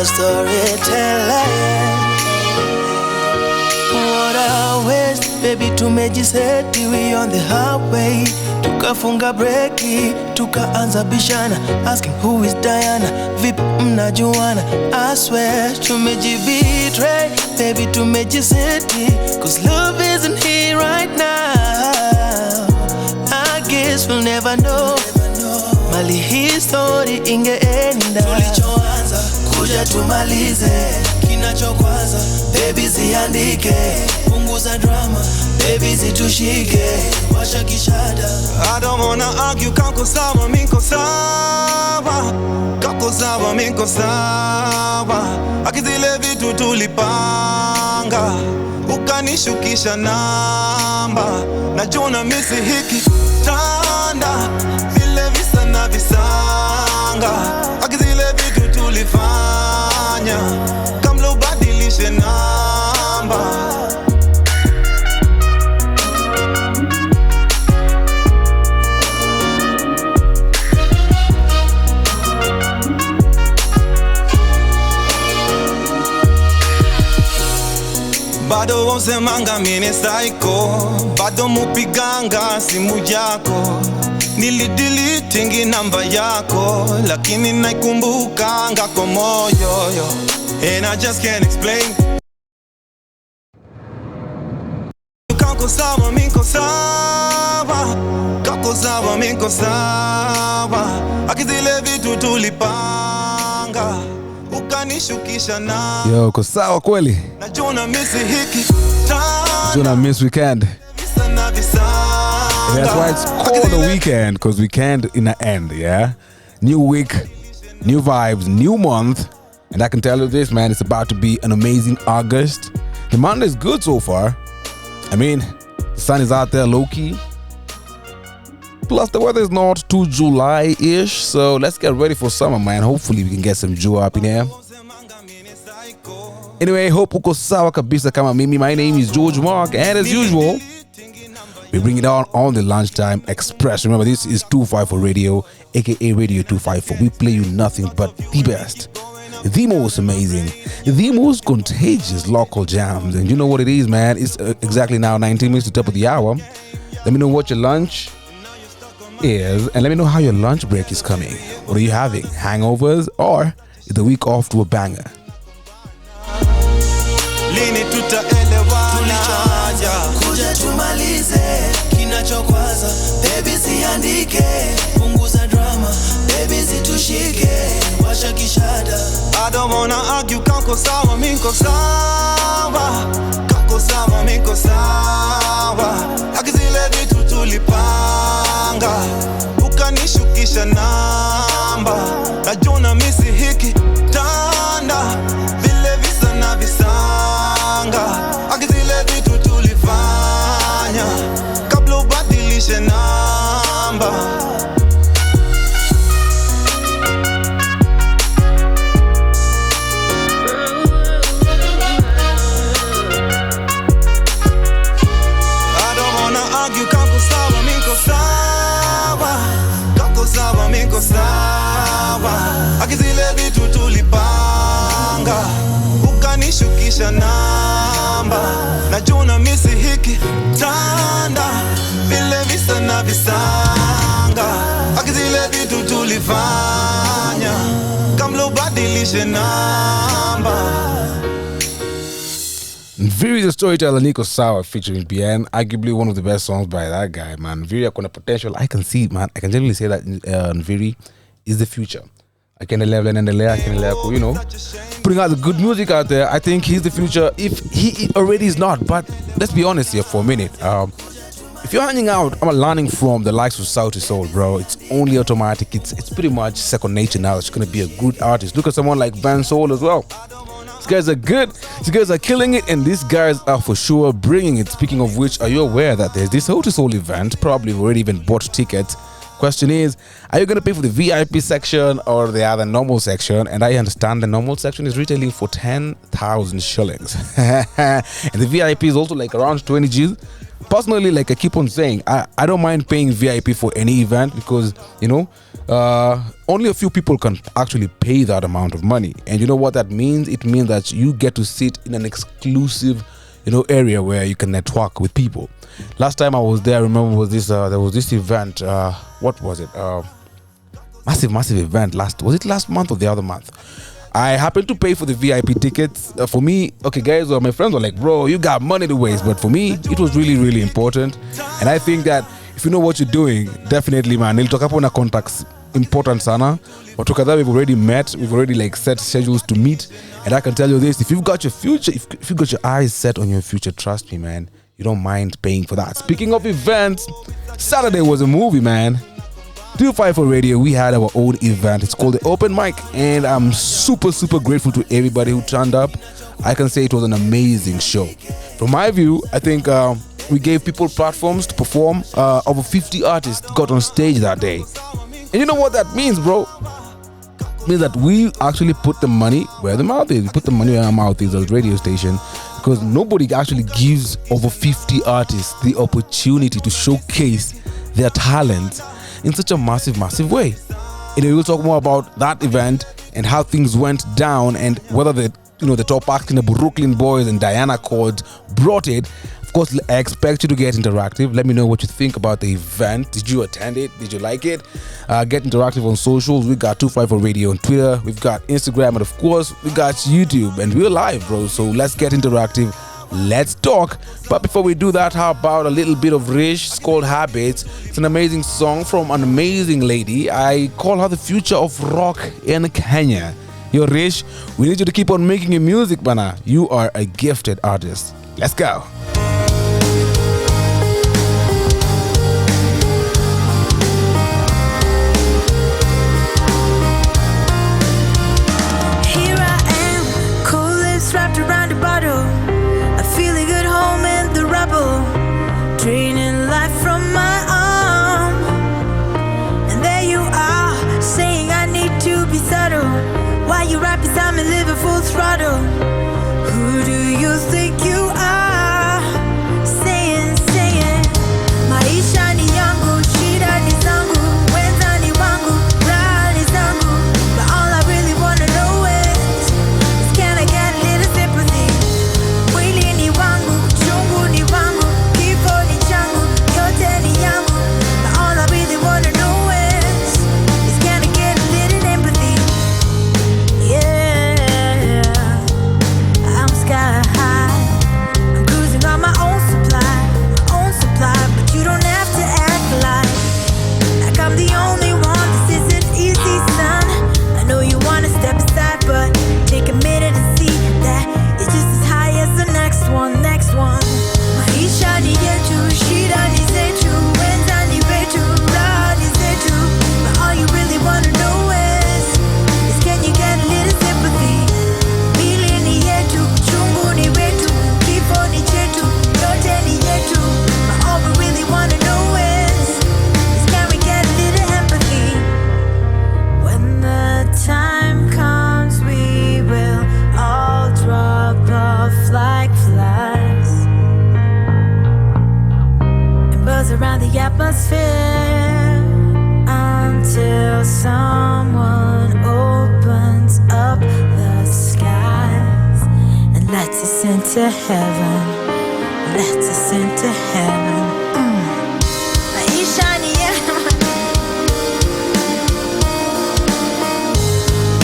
storyteller. What a waste, baby, tumejiseti we on the highway. Tukafunga breki, tukaanza bishana, asking who is Diana, vipi mnajuana. I swear tumejibetray, baby tumejiseti, cause love isn't here right now. I guess we'll never know mali hii story ingeenda. Tulichoanza kuja tumalize, kinachokwaza baby ziandike, punguza drama baby zitushike, washa kishada. I don't wanna argue, kako sawa miko sawa, kako sawa miko sawa. Akizile vitu tulipanga, ukanishukisha namba, najua misi hiki tanda, vile visa na visanga. Akizile vitu tulifanya, kamla ubadilishe namba. Bado wonsemanga mine psycho, bado mupiganga simu yako. Nilideletingi namba yako, lakini naikumbukanga kwa moyo yo. And I just can't explain. Kako sawa miko sawa, kako sawa miko sawa. Akizile vitu tulipanga, ukanishukisha na. Yo, uko sawa kweli? Najua misi hiki Juna miss weekend. That's why it's called a weekend, because weekend in the end, yeah? New week, new vibes, new month. And I can tell you this, man, it's about to be an amazing August. The month is good so far. I mean, the sun is out there low-key. Plus, the weather is not too July-ish, so let's get ready for summer, man. Hopefully, we can get some Jua up in here. Anyway, hope uko sawa kabisa kama mimi. My name is George Mark, and as usual, we bring it on the Lunchtime Express. Remember, this is 254 Radio, aka Radio 254. We play you nothing but the best, the most amazing, the most contagious local jams. And you know what it is, man. It's exactly now 19 minutes to top of the hour. Let me know what your lunch is, and let me know how your lunch break is coming. What are you having? Hangovers, or is the week off to a banger? Lini tutaelewana, kuja tumalize, kinachokwaza baby ziandike, punguza drama baby zitushike, washa kishada. I don't wanna argue, kako sawa miko sawa, kako sawa miko sawa. Akizile vitu tulipanga, ukanishukisha namba, najua misi hiki tanda, vile visa na visanga. Akizile vitu tulifanya, kabla ubadilishe namba. Miko sawa, akizile vitu tulipanga, ukanishukisha namba, najua misi hiki tanda, vile visa na visanga. Akizile vitu tulifanya, kamla ubadilishe namba. Nviri the storyteller, Nico Sawa featuring BN, arguably one of the best songs by that guy, man. Nviri akona potential. I can see, man. I can generally say that Nviri is the future. I can you know, putting out the good music out there. I think he's the future. If he already is not, but let's be honest here for a minute. If you're hanging out, I'm learning from the likes of South to Soul, bro. It's only automatic. It's pretty much second nature now. It's gonna be a good artist. Look at someone like Van Soul as well. These guys are good. These guys are killing it, and these guys are for sure bringing it. Speaking of which, are you aware that there's this South to Soul event? Probably you've already even bought tickets. Question is, are you going to pay for the VIP section or the other normal section? And I understand the normal section is retailing for 10,000 shillings. And the VIP is also like around 20 G's. personally, like I keep on saying, I don't mind paying VIP for any event because, only a few people can actually pay that amount of money. And you know what that means? It means that you get to sit in an exclusive, area where you can network with people. Last time I was there, I remember there was this event. What was it? Massive event. Was it last month or the other month? I happened to pay for the VIP tickets. For me, okay, guys, my friends were like, bro, you got money to waste. But for me, it was really, really important. And I think that if you know what you're doing, definitely, man, it'll talk up on a contacts important sana. But together we've already met, we've already like set schedules to meet. And I can tell you this, if you've got your future, if you've got your eyes set on your future, trust me, man, you don't mind paying for that. Speaking of events, Saturday was a movie, man. 254 Radio, we had our own event. It's called the Open Mic, and I'm super grateful to everybody who turned up. I can say it was an amazing show. From my view, I think we gave people platforms to perform. Over 50 artists got on stage that day. And you know what that means, bro? It means that we actually put the money where the mouth is. We put the money where our mouth is as a radio station, because nobody actually gives over 50 artists the opportunity to showcase their talent in such a massive way. And we'll talk more about that event and how things went down, and whether the top act in the Brooklyn Boys and Diana Cord brought it. Of course, I expect you to get interactive. Let me know what you think about the event. Did you attend it? Did you like it? Get interactive on socials. We got 254 Radio on Twitter. We've got Instagram, and of course, we got YouTube, and we're live, bro. So let's get interactive. Let's talk. But before we do that, how about a little bit of Rish? It's called Habits. It's an amazing song from an amazing lady. I call her the future of rock in Kenya. Yo, Rish, we need you to keep on making your music, bana. You are a gifted artist. Let's go. Here I am, cold lips wrapped around a bottle. Feeling at home in the rubble, draining life from my arm. And there you are, saying I need to be subtle. Why you right beside me, living full throttle? Who do you think you are? Saying, maisha ni yangu, shida ni zangu, wenza ni wangu, raha ni zangu. But all I really wanna know is can I get a little sympathy? Mwili ni wangu, chungu ni wangu, kifo ni changu, yote ni yangu. But all I really wanna know is can I get a little empathy? Yeah, I'm sky high, I'm cruising on my own supply, but you don't have to act like I'm the only one. This isn't easy, son. I know you wanna step aside, but take a minute and see that it's just as high as the next one. Maisha ni yetu, shida ni zetu, wenza ni wetu, raha ni zetu. But all you really wanna know is can you get a little sympathy? Mili ni yetu, chungu ni wetu, kifo ni chetu, yote ni yetu. But all we really wanna know is can we get a little empathy? When the time comes, we will all drop off like flies and buzz around the atmosphere until someone opens up the skies and lets us into heaven. Lets us into heaven. Maisha ni yetu.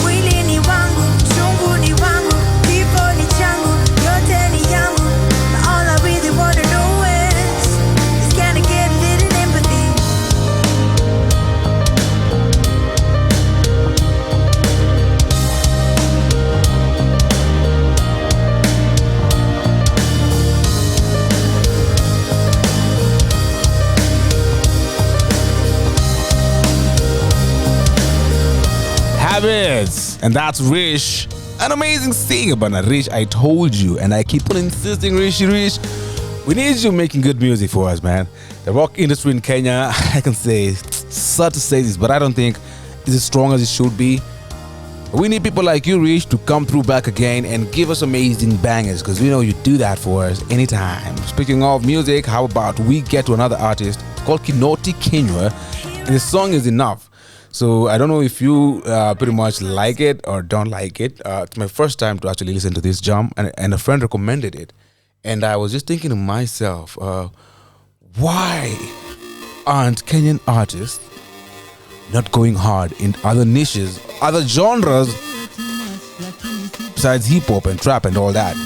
Mwili ni wangu, chungu ni wangu, kifo ni changu, yote ni yangu. But all I really wanna know is can I get a little empathy? Habits, and that's Rish, an amazing singer, but Rish, I told you, and I keep on insisting, Rish, we need you making good music for us, man. The rock industry in Kenya, I can say, sad to say this, but I don't think it's as strong as it should be. We need people like you, Rich, to come through back again and give us amazing bangers because we know you do that for us anytime. Speaking of music, how about we get to another artist called Kinoti Kinywa, and the song is Enough. So I don't know if you pretty much like it or don't like it. It's my first time to actually listen to this jam, and a friend recommended it. And I was just thinking to myself, why aren't Kenyan artists not going hard in other niches, other genres besides hip hop and trap and all that?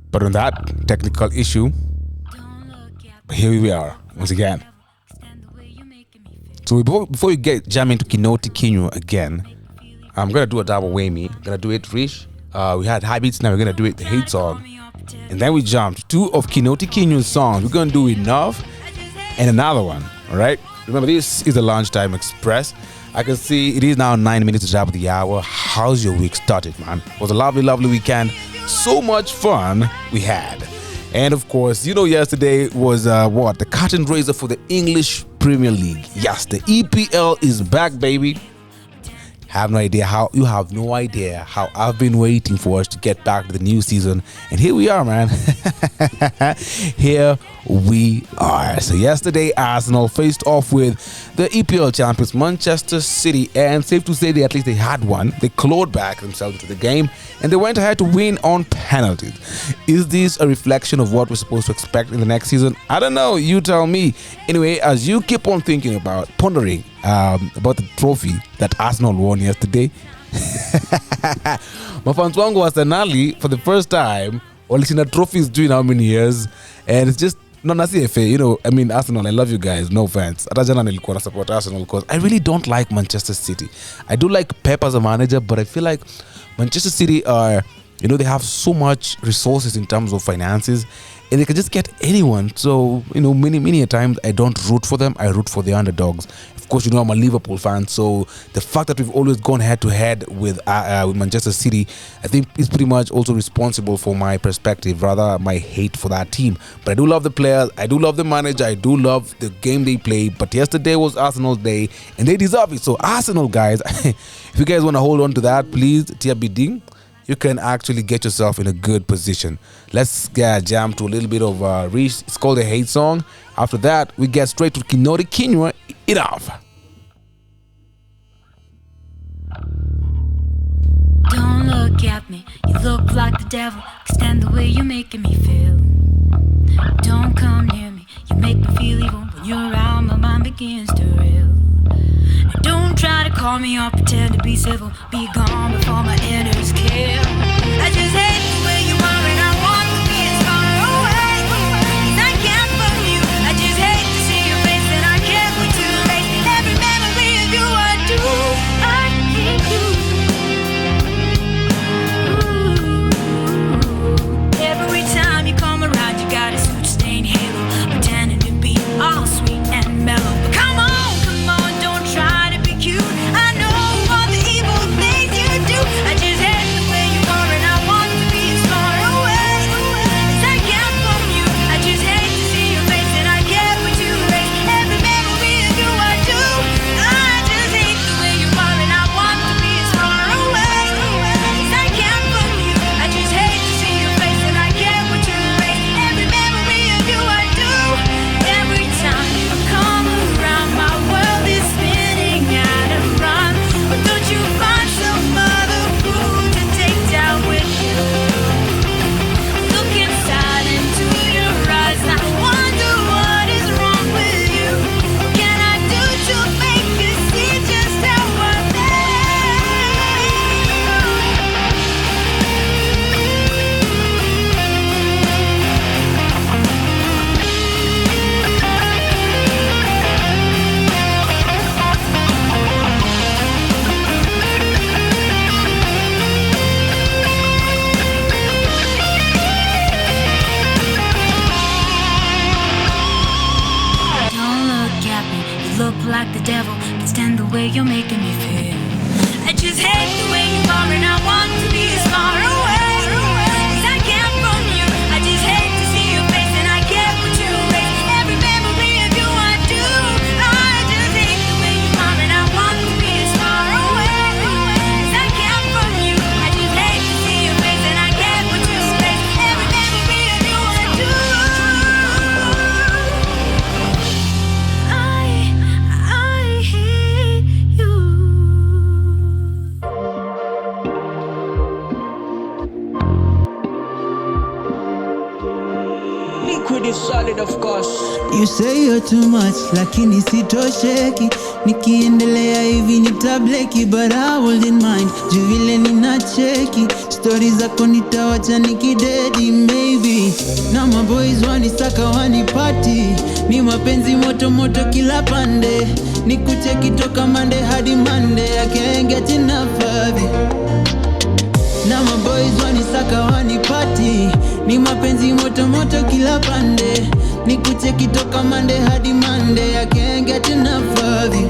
But on that technical issue, here we are once again. So before we get jam into Kinoti Kinywa again, I'm gonna do a double whammy. I'm gonna do it Rish. We had high beats, now we're gonna do it the hate song. And then we jumped two of Kinoti Kinywa's songs. We're gonna do Enough and another one. Alright? Remember, this is the Lunchtime Express. I can see it is now 9 minutes to top of the hour. How's your week started, man? It was a lovely, lovely weekend. So much fun we had. And of course, you know, yesterday was the curtain raiser for the English Premier League. Yes, the EPL is back, baby. You have no idea how I've been waiting for us to get back to the new season. And here we are, man. Here we are. So yesterday, Arsenal faced off with the EPL champions Manchester City, and safe to say at least they had one. They clawed back themselves into the game and they went ahead to win on penalties. Is this a reflection of what we're supposed to expect in the next season? I don't know, you tell me. Anyway, as you keep on thinking about, pondering about the trophy that Arsenal won yesterday, mafans wangu wa Arsenali for the first time walishinda trophies during how many years, and it's just not FA, you know. I mean, Arsenal, I love you guys, no offense. Hata jana nilikuwa na support Arsenal because I really don't like Manchester City. I do like Pep as a manager, but I feel like Manchester City are, you know, they have so much resources in terms of finances, and they can just get anyone. So, you know, many a times I don't root for them, I root for the underdogs. Of course, you know, I'm a Liverpool fan, so the fact that we've always gone head to head with Manchester City, I think is pretty much also responsible for my perspective, rather my hate for that team. But I do love the players, I do love the manager, I do love the game they play. But yesterday was Arsenal's day, and they deserve it. So Arsenal, guys, if you guys want to hold on to that, please, Tia Biding, you can actually get yourself in a good position. Let's jam to a little bit of Reach. It's called a hate song. After that, we get straight to Kinoti Kinywa. Enough. Don't look at me, you look like the devil. Extend the way you're making me feel. Don't come near me, you make me feel evil. When you're around, my mind begins to reel. And don't try to call me or pretend to be civil. Be gone before my innards kill. I just hate the way you are, and I want to be as far away as I can from you. I just hate to see your face, and I can't wait to erase every memory of you. I do, I hate you. Weed is solid of course. You say you're too much, lakini sitosheki. Nikiendelea hivi nitableki, but I wouldn't mind. Juu vile ninacheki, stories zako nitawacha nikidedi maybe. Na maboys wanisaka wanipati, ni mapenzi moto moto kila pande. Nikucheki toka Monday hadi Monday, I can't get enough of it. Na maboys wanisaka wanipati, ni mapenzi moto moto kila pande. Nikucheki toka Monday hadi Monday, I can't get enough of you.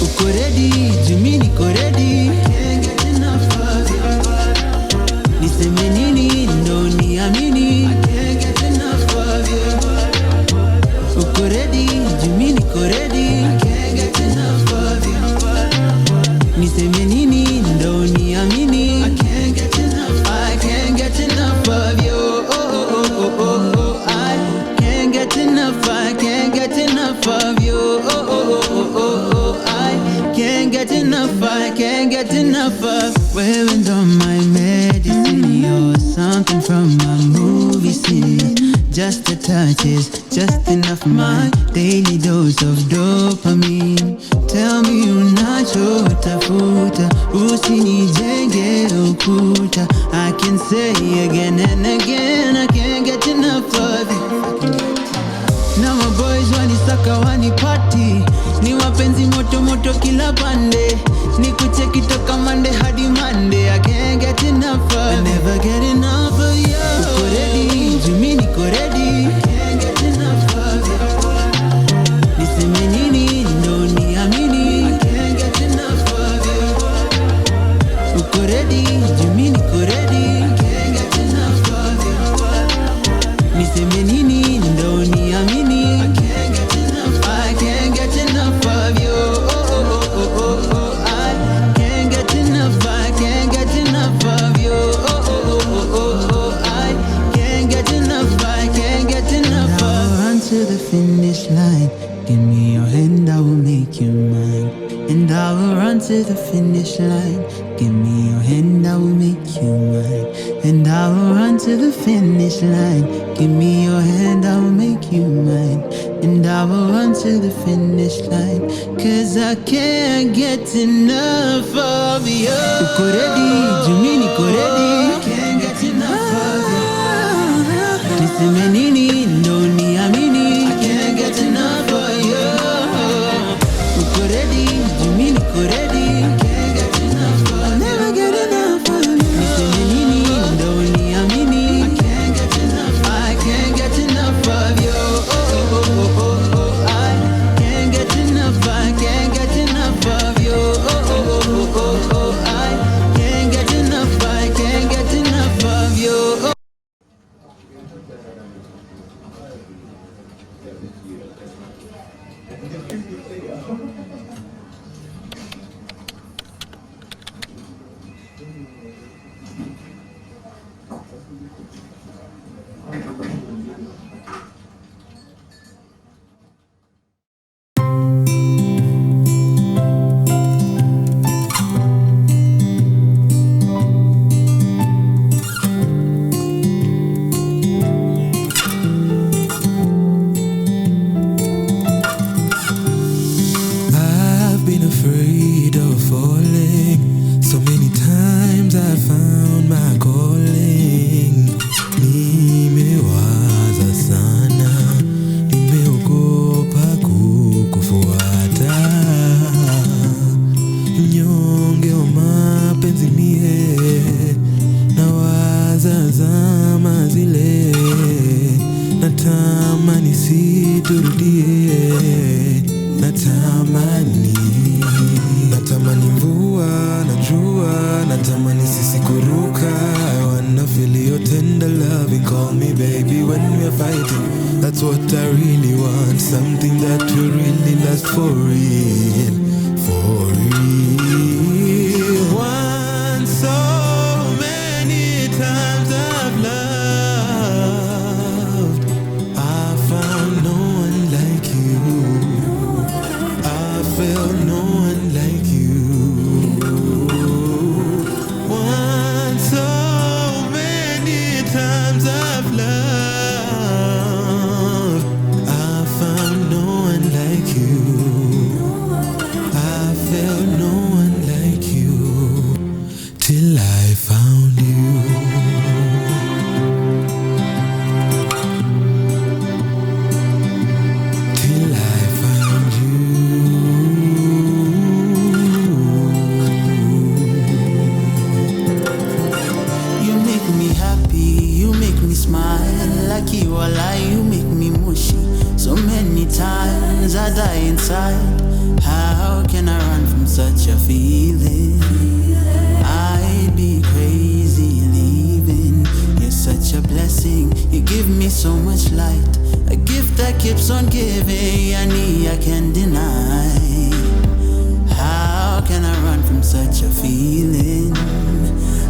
Uko ready, Jimmy niko ready, I can't get enough of you. Niseme nini ndo niamini, I can't get enough of you. Uko ready, Jimmy niko ready, I can't get enough of you. Niseme nini ndo niamini, I can't get enough, I can't get enough of you. I can't get enough of you. I can't get enough, I can't get enough of. Wearing on my medicine, you're something from a movie scene. Just a touch is just enough, my daily dose of dopamine. Tell me unachotafuta, usinijenge ukuta. I can say again and again, I can't get enough of it. Now my boys wanisaka wanipati, ni mapenzi moto moto kila pande. Nikucheki toka Monday hadi Monday, I can't get enough of it. I never get enough of you. Uko ready, Jimmy niko ready, I can't get enough of it. Niseme nini ndo niamini, I can't get enough of you. Uko ready, Jimmy niko ready, I can't get enough of you. Niseme nini ndo niamini, I can't get enough, I can't get enough of you. I can't get enough, I can't get enough of you. I can't get enough, I can't get enough of you. Run to the finish line, give me your hand, I will make you mine. And I will run to the finish line, give me your hand, I will make you mine. And I will run to the finish line, give me your hand, I will make you mine. And I will run to the finish line, cause I can't get enough of you. Uko ready, Jimmy niko ready, I can't get enough of you. Niseme nini ndo niamini, I can't get enough of you. Uko ready, Jimmy niko ready, I can't get enough of you. Never get enough of you. Niseme nini ndo niamini, I can't get enough, I can't get enough of you. I can't get enough, I can't get enough of you. I can't get enough, I can't get enough of you. I've been afraid of falling. So many times I found my calling. Nimewaza sana, nimeogopa kukufuata. Mnyonge wa mapenzi mie, nawaza zama zile. Natamani siturudie, natamani mvua na jua, natamani sisi kuruka. I wanna feel your tender loving, call me baby when we're fighting. That's what I really want, something that will really last for real, for real. Once so many times I've loved, I found no one like you. I felt no one like you. Once so many times I've loved, Nikki, walai, you make me mushy. So many times I die inside. How can I run from such a feeling? I'd be crazy leaving. You're such a blessing. You give me so much light. A gift that keeps on giving. I can't deny. How can I run from such a feeling?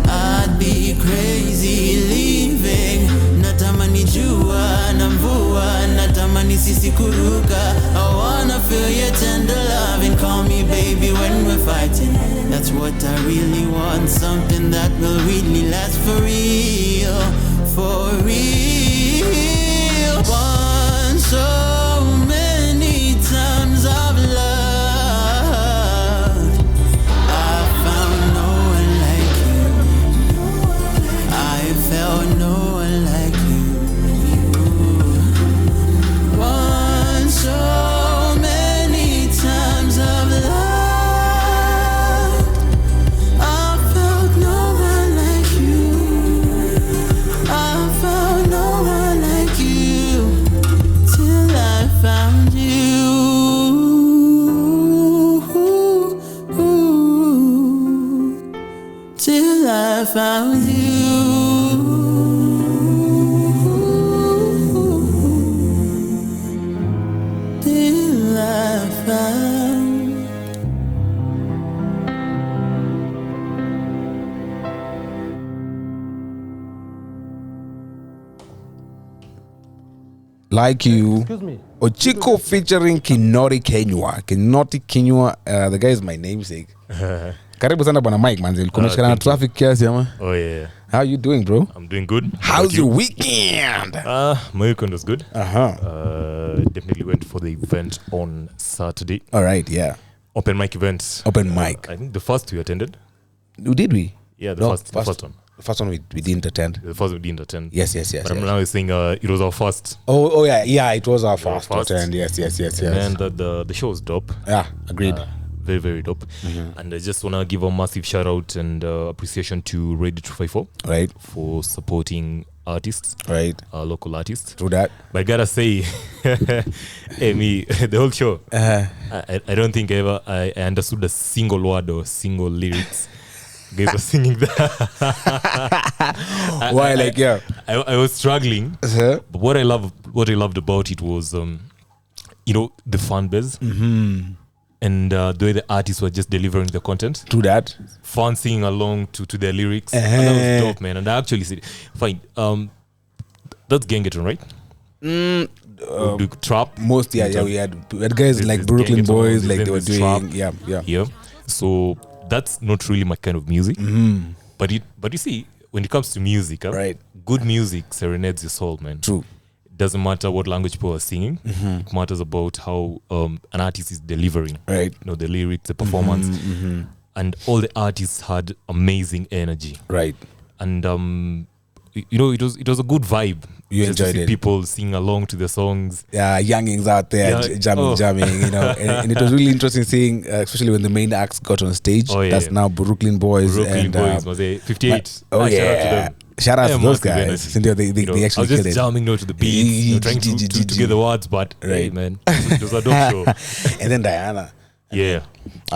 I'd be crazy leaving. Natamani jua na mvua, natamani sisi kuruka. I wanna feel your tender love and call me baby when we're fighting. That's what I really want, something that will really last for real, for real. One so many times I've loved. I found no one like you. I felt no one like you. One so many times I've loved. I felt no one like you. I found no one like you till I found you. Till I found you. Till I found. Like You. Excuse me. Ochiko featuring Kinoti Kenywa. Kinoti Kenywa, the guy is my namesake. Karibu sana bwana Mike manzi. Kumeshikana na traffic kiasi ama? Oh yeah. How you doing, bro? I'm doing good. How's your weekend? My weekend was good. Definitely went for the event on Saturday. All right, yeah. Open mic events. Open mic. I think the first we attended. Did we? Yeah, the No, first one. The first one we didn't attend. The first we didn't attend. Yes. But I'm now saying it was our first. Oh yeah, it was our first to first. attend. Yes. And the show was dope. Yeah, agreed. Very, very dope. And I just want to give a massive shout out and appreciation to Radio 254 Right, for supporting artists, right. local artists. True that. But I gotta say, the whole show, I don't think I understood a single word or single lyrics. Guys were singing that. Why, like, yeah. I was struggling. Uh-huh. But what I loved about it was, the fan base. And the way the artists were just delivering the content. True that. Fans singing along to their lyrics. And that was dope, man. And I actually said, fine, that's Gengeton, right? Do trap. Most, yeah, we had guys This like is Brooklyn Gengeton, Boys, like then they were there's doing, trap. yeah. So that's not really my kind of music. But you see, when it comes to music, Right. good music serenades your soul, man. True. It doesn't matter what language people are singing. It matters about how an artist is delivering. Right. The lyrics, the performance. And all the artists had amazing energy. Right. And it was a good vibe. You just to enjoyed see it. people sing along to the songs. Yeah, youngings out there Yeah, jamming, and it was really interesting seeing, especially when the main acts got on stage. Oh, yeah. That's now Brooklyn Boys. Brooklyn and, Boys was a 58. Oh, Shout out to yeah. them. Shout out Yeah, to those massive guys. energy. Since they I actually was killed just it. jamming to the beats, trying to get the words, but hey, Right. man, it was a dope show. And then Diana. Yeah,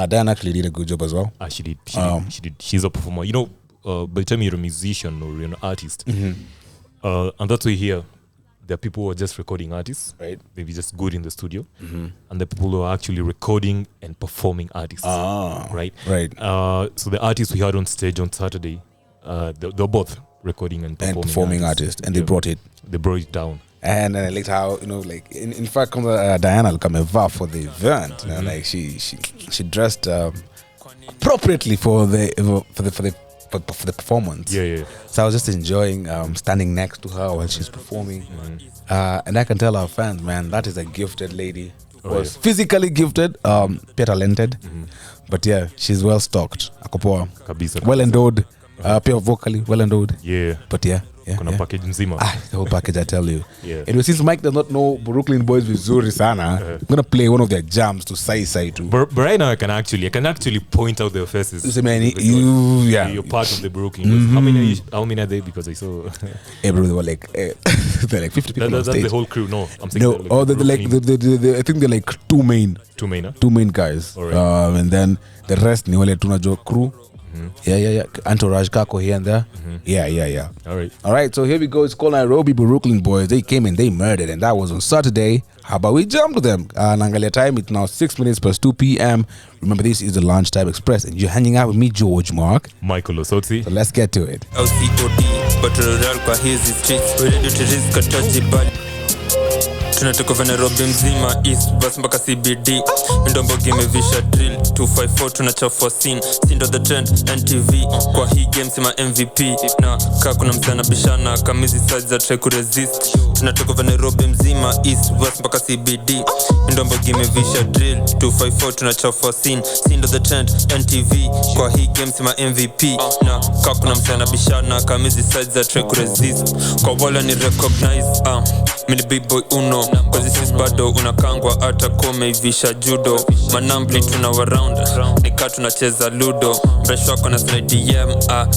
Diana actually did a good job as well. she did. She did. She's a performer. By the time you're a musician or you're an artist, and that's why here, there are people who are just recording artists, Right. maybe just good in the studio, and the people who are actually recording and performing artists, right? Right. So the artists we had on stage on Saturday, they're both recording and performing, artists, and they brought it. They brought it down. And I liked how, like, in fact, Diana come for the event. Like she dressed appropriately for the performance. Yeah. So I was just enjoying standing next to her while she's performing. And I can tell our fans, man, that is a gifted lady. Was physically gifted, talented, but yeah, she's well stocked. Akopoa, Kabisa. well endowed, pure vocally, well endowed. Yeah. But yeah, kuna package nzima. The whole package, I tell you. Yeah. Anyway, since Mike does not know Brooklyn Boys vizuri sana, I'm gonna play one of their jams to Sai too. But right now I can actually point out their faces. So, man, you're part of the Brooklyn Boys. How many are they? Because I saw hey bro, they were like they're like 50 people on that's stage. the whole crew. No, I'm saying they're like I think they're like two main guys. All right. And then the rest ni wale tunajo crew. Yeah. Entourage kako here and there. Yeah. All right. So here we go. It's called Nairobi Brooklyn Boys. They came and they murdered, and that was on Saturday. How about we jump to them? Nangalia time. It's now 6 minutes past 2 p.m. Remember, this is the Lunchtime Express, and you're hanging out with me, George Mark. Michael Osotsi. So let's get to it. LCOD, but rural kwa hizi streets. We ready to risk a touchy body. Tunatoka Nairobi mzima East bus mpaka CBD. Ndombo game visha drill 254 tunachafua scene. Sindo the trend NTV kwa hii game sima MVP. Na kaa kuna msana bishana kamizi sides za try kuresist. Tunatoka Nairobi mzima East bus mpaka CBD. Ndombo game visha drill 254 tunachafua scene. Sindo the trend NTV kwa hii game sima MVP. Na kaa kuna msana bishana kamizi sides za try kuresist. Kwa wala ni recognize mini big boy uno. Cause this is bado unakangwa ata kome ivisha judo. Manambli tuna waround nika tunacheza ludo. Mresho wako na slide DM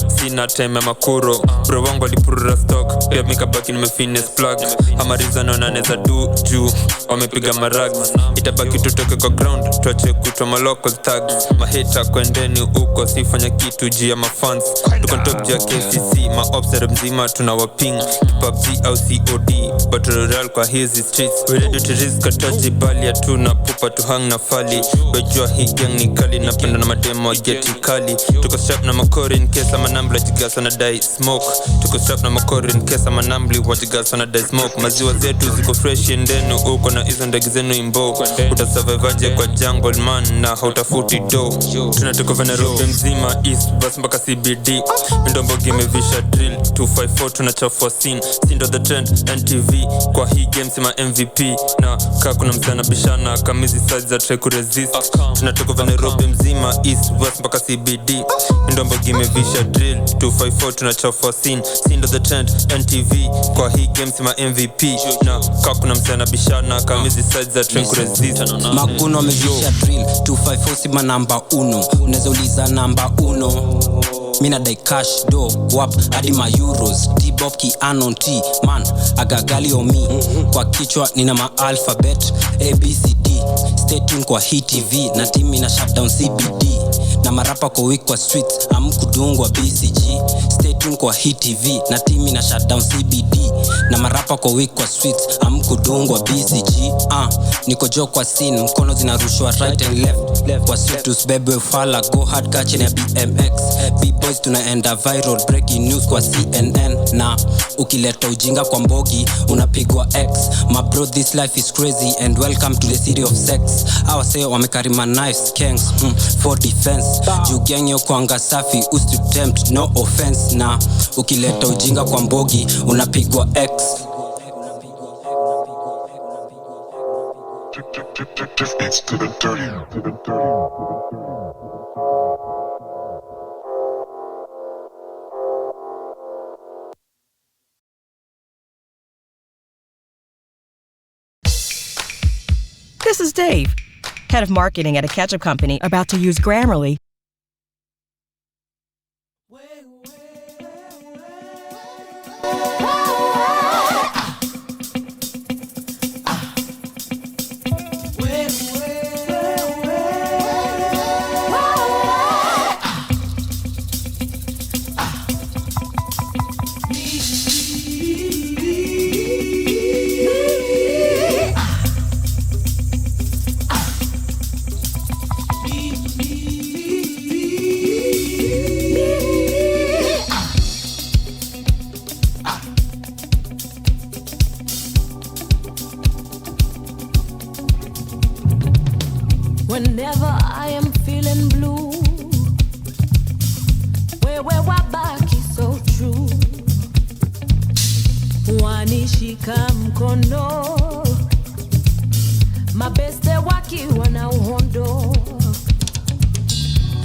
sina time ya makuro. Bro wangu alipurura stock pia mikabaki nimefines plug. Hamariza na naneza du juu wamepiga marags. Itabaki tutoke kwa ground tuache kutwa malocal tags. Maheta kwendeni uko sifanya kitu juu ya mafans. Tuko top juu ya KCC maobsere mzima tunawaping. PUBG au COD Battle Royale kwa hizi streets. We ready to risk a touchy bali ya tuna pupa tu hang na fali. Wejua hii gang ni kali napenda na mademo wa getting kali. Tuko strap na makori in case ama nambli wajigasa na die smoke. Tuko strap na makori in case ama nambli wajigasa na die smoke. Maziwa zetu ziko fresh endenu uko na hizo ndegi zenu imbo. Utasurvivaje kwa jungle man na hautafuti do. Tunatoka Nairobi mzima East bus mpaka CBD. Ndombo game visha drill 254 tunachafua scene. Sindo the trend NTV kwa hii game sima MVP. Na kaa kuna msana bishana kamizi sides za try kuresist. Tunatoka Nairobi mzima East West mpaka CBD. Ndombo game visha drill 254 tunachafua scene. Sindo the trend NTV kwa hii game sima MVP. Na kaa kuna msana bishana kamizi sides za try kuresist. Maguno amevisha drill 254 sima namba uno. Unaweza uliza namba uno. Mina dai cash do wap hadi ma euros D-Bob ki anon T man agagali on me. Kwa kichwa nina ma alphabet ABCD. Stay tuned kwa hii TV na team ina shutdown CBD. Na marapa kwa week kwa streets amkudungwa BCG. Stay tuned kwa hii TV na team ina shutdown CBD. Na marapa kwa week kwa streets amkudungwa BCG. Niko jo kwa scene mkono zinarushwa right and left. Kwa streets bebe ufala go hard catch na BMX. B-boys tunaenda viral breaking news kwa CNN. Na ukileta ujinga kwa mbogi unapigwa X. My bro this life is crazy and welcome to the city of sex. Our say wamekarima knives gangs for defense. You gang yo kwanga safi used to tempt no offense. Na ukileta ujinga kwa mbogi unapigwa X. It's to the dirty. This is Dave, head of marketing at a ketchup company about to use Grammarly. Whenever I am feeling blue, where wabaki so true, wanishika mkono, mabeste wakiwa na uhondo.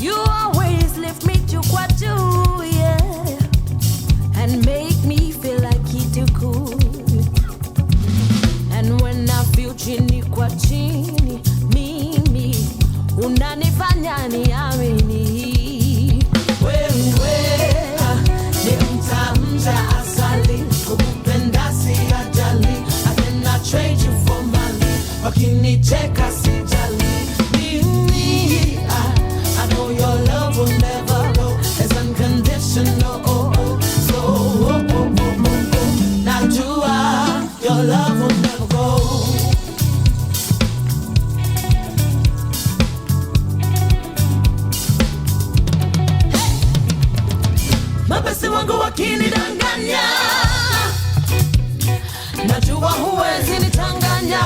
You always lift me juu kwa juu, yeah, and make me feel wangu wakinidanganya, najua huwezi nitanganya.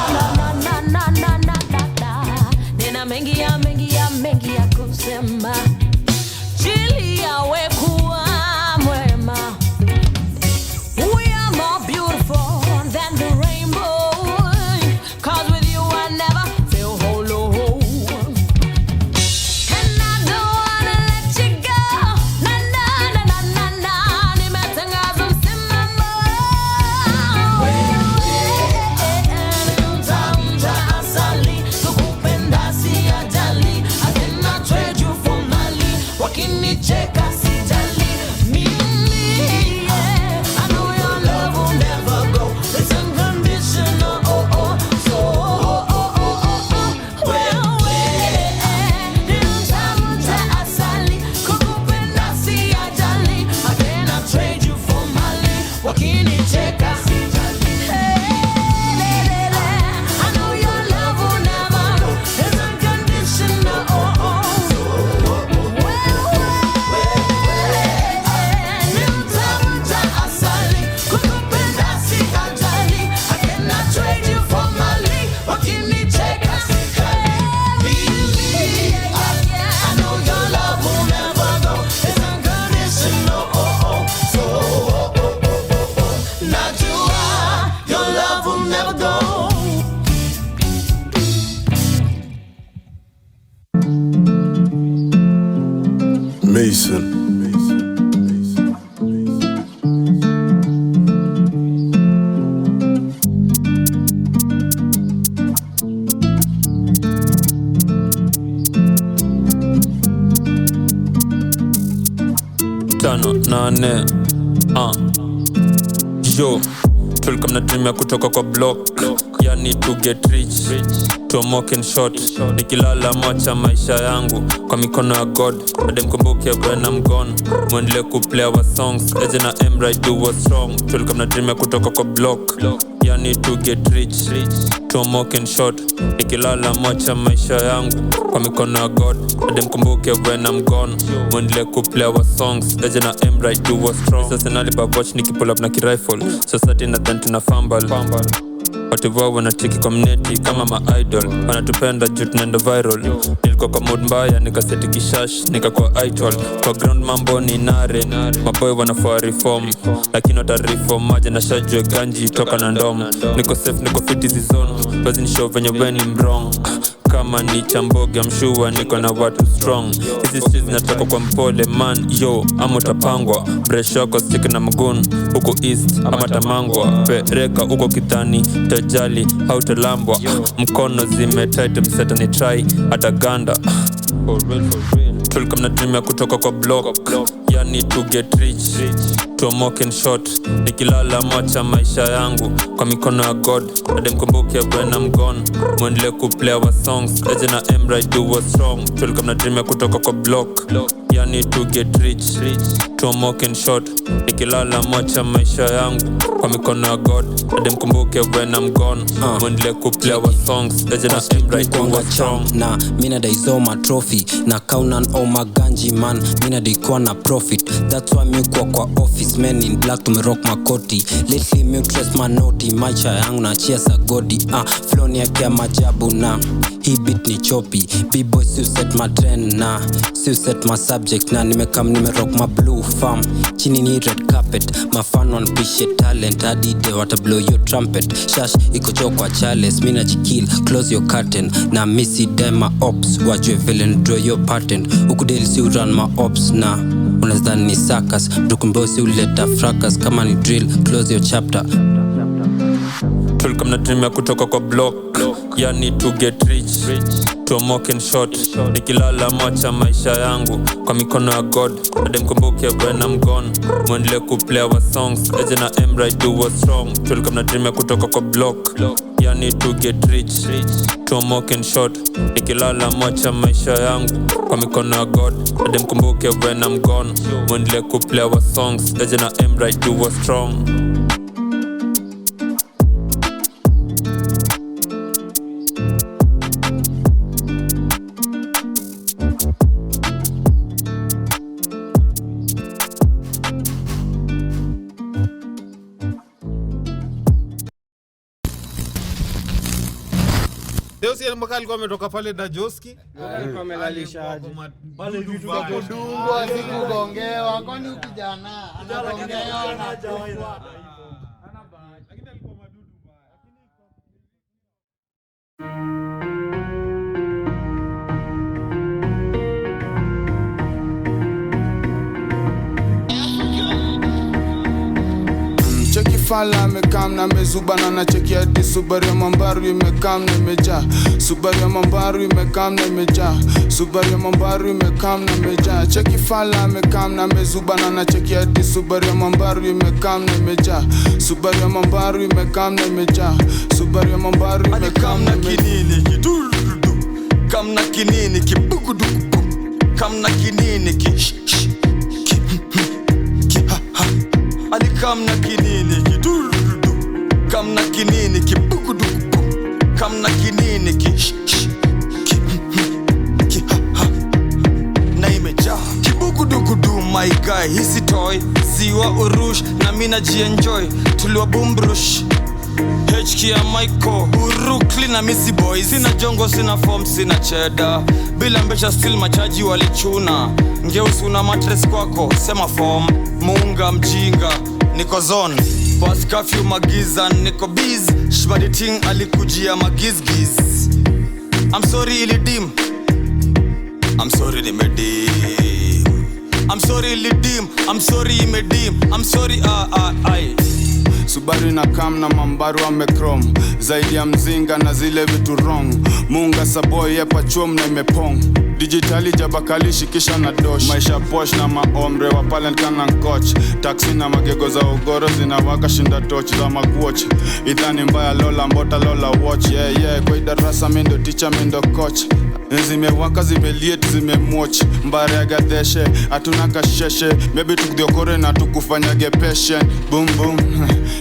Nina mengi ya kusema, chili yawe kuwa mwema. We are more beautiful than the rainbow, 'cause with you I never feel hollow. And I don't wanna let you go. Na na na na na na, nimetangaza msimamo. Mtamta asali, kukupenda si ajali. I cannot trade you for mali, wakinicheka sijali. Mimi, yeah, I know your love will never go. It's unconditional, oh oh, so oh oh oh oh oh. Wewe, nitamta asali, kukupenda si ajali. I cannot trade you for mali, wakinicheka sijali. I know your love will never go. It's unconditional, oh oh. Nitamta asali, kukupenda si ajali. I cannot trade you for mali, wakinicheka sijali. I know your love will never go. It's unconditional, oh oh. So oh oh oh oh oh. Najua your love will never go. Mason. Tano, nane, yo tulikuwa mnatumia kutoka kwa block, yani to get rich, tomoke and short. Nikilala macha maisha yangu kwa mikono ya God, hadi mkumbuke when I'm gone. Muendelee kuplay our songs, eje na Emra do what's wrong. Tulikuwa mnatumia kutoka kwa block, yani to get rich, tomoke and short. Nikilala macha maisha yangu kwa mikono ya God, hadi mkumbuke when I'm gone. Muendelee kuplay our songs, eje na Emra do what's wrong. Sasa nalipa watch nikipull up na kirifle, society na dhanti na fumble. Watu wao wanacheki community kama ma-idol, wanatupenda juu tunaenda viral. Nilikuwa kwa mood mbaya, nikaseti kishash, nikakuwa idol. Kwa ground mambo ni nare, maboy wanafaa reform, lakini wata reform maja na shajwe ganji toka na ndom. Niko safe, niko fit hizi zone, bazi nishow venye weni mbrong. Kama ni chamboge mshua, niko na watu strong. Hizi streets zinatoka kwa mpole man, yo, ama utapangwa. Breshoko stick na mgun, huko east, ama tamangwa. Pereka huko kitani, tajali, hautalambwa. Mkono zimetight, mseta ni try, hata ganda. For real. Tulikuwa mnatumia kutoka kwa block, yani to get rich, tomoke and short. Nikilala macha maisha yangu kwa mikono ya God, hadi mkumbuke when I'm gone. Muendelee kuplay our songs, eje na Emra do what's wrong. Tulikuwa mnatumia kutoka kwa block, yani to get rich, tomoke and short. Nikilala macha maisha yangu kwa mikono ya God, hadi mkumbuke when I'm gone. Muendelee kuplay our songs, eje na Emra do what's wrong. Na mina daizo ma trophy na kaunan o maganji man, mina daikuwa na profit. That's why mi kwa office, men in black tumerock makoti. Lately mi utress manoti, maisha yangu na chia sa godi. Flow ni yake ya majabu na hii beat ni choppy. B-boy si uset ma trend na si uset ma subject, na nimerock ma blue farm. Chini ni red carpet, mafan wanapishe talent, hadi de wata blow your trumpet. Shash iko choko kwa Charles, mina jikill, close your curtain. Na misi dema ops, wajue villain draw your patent. Ukudeli si urun ma ops na unazani ni sakas. Dukumbo si uleta fracas, kama ni drill, close your chapter. Tulikuwa mnatumia kutoka kwa block, yani to get rich, tomoke and short. Nikilala macha maisha yangu kwa mikono ya God, hadi mkumbuke when I'm gone. Muendelee kuplay our songs, eje na Emra do what's wrong. Tulikuwa mnatumia kutoka kwa block, yani to get rich, tomoke and short. Nikilala macha maisha yangu kwa mikono ya God, hadi mkumbuke when I'm gone. Muendelee kuplay our songs, eje na Emra do what's wrong. Leo si mwaka alikuwa ametoka pale na Joski. Alikuwa amelalisha aje. Pale vitu za kudungwa, sikugongewa. Kwani ukijana anagongewa na jawa. Cheki fala mekam na mezubana na cheki hadi Subaru ya Mambaru imekam na imejaa. Subaru ya Mambaru imekam na imejaa. Subaru ya Mambaru imekam na imejaa. Cheki fala mekam na mezubana na cheki hadi Subaru ya Mambaru imekam na imejaa. Subaru ya Mambaru imekam na imejaa. Subaru ya Mambaru imekam na kinini kidurudu. Kam na kinini kibugudugu. Kam na kinini ki Alikam na kinini kidurudu. Kam na kinini kibugudugu. Kam na kinini ki na imejaa kibugudugudu. My guy hisi toy ziwa urush na mina jienjoy. Tuliwa bumbrush HK ya Michael Urukli na Missy Boy. Sina jongo, sina form, sina cheddar. Bila mbesha still machaji walichuna. Ngeusi una matres kwako, sema form. Muunga mjinga, niko zone. Bus curfew magiza, niko biz. Shbadi ting alikujia magizgiz. I'm sorry ilidim. I'm sorry nimedim. I'm sorry ilidim. I'm sorry imedim. I'm sorry I Subaru na kam na Mambaru amekrom. Zaidi ya mzinga na zile vitu wrong. Munga saboy yepa chum na imepong. Digitali jabakali shikisha na dosh. Maisha posh na maomre wa palent kana nkoch. Taxi na magego za ugoro zinawaka shinda torch za magwatch. Idhani mbaya lola mbota lola watch. Yeah kwa idarasa mindo teacher mindo coach. Zimewaka zimeliet zimemwatch. Mbare ya gadeshe atuna kasheshe. Maybe tukdiokore na tukufanyage patient. Boom boom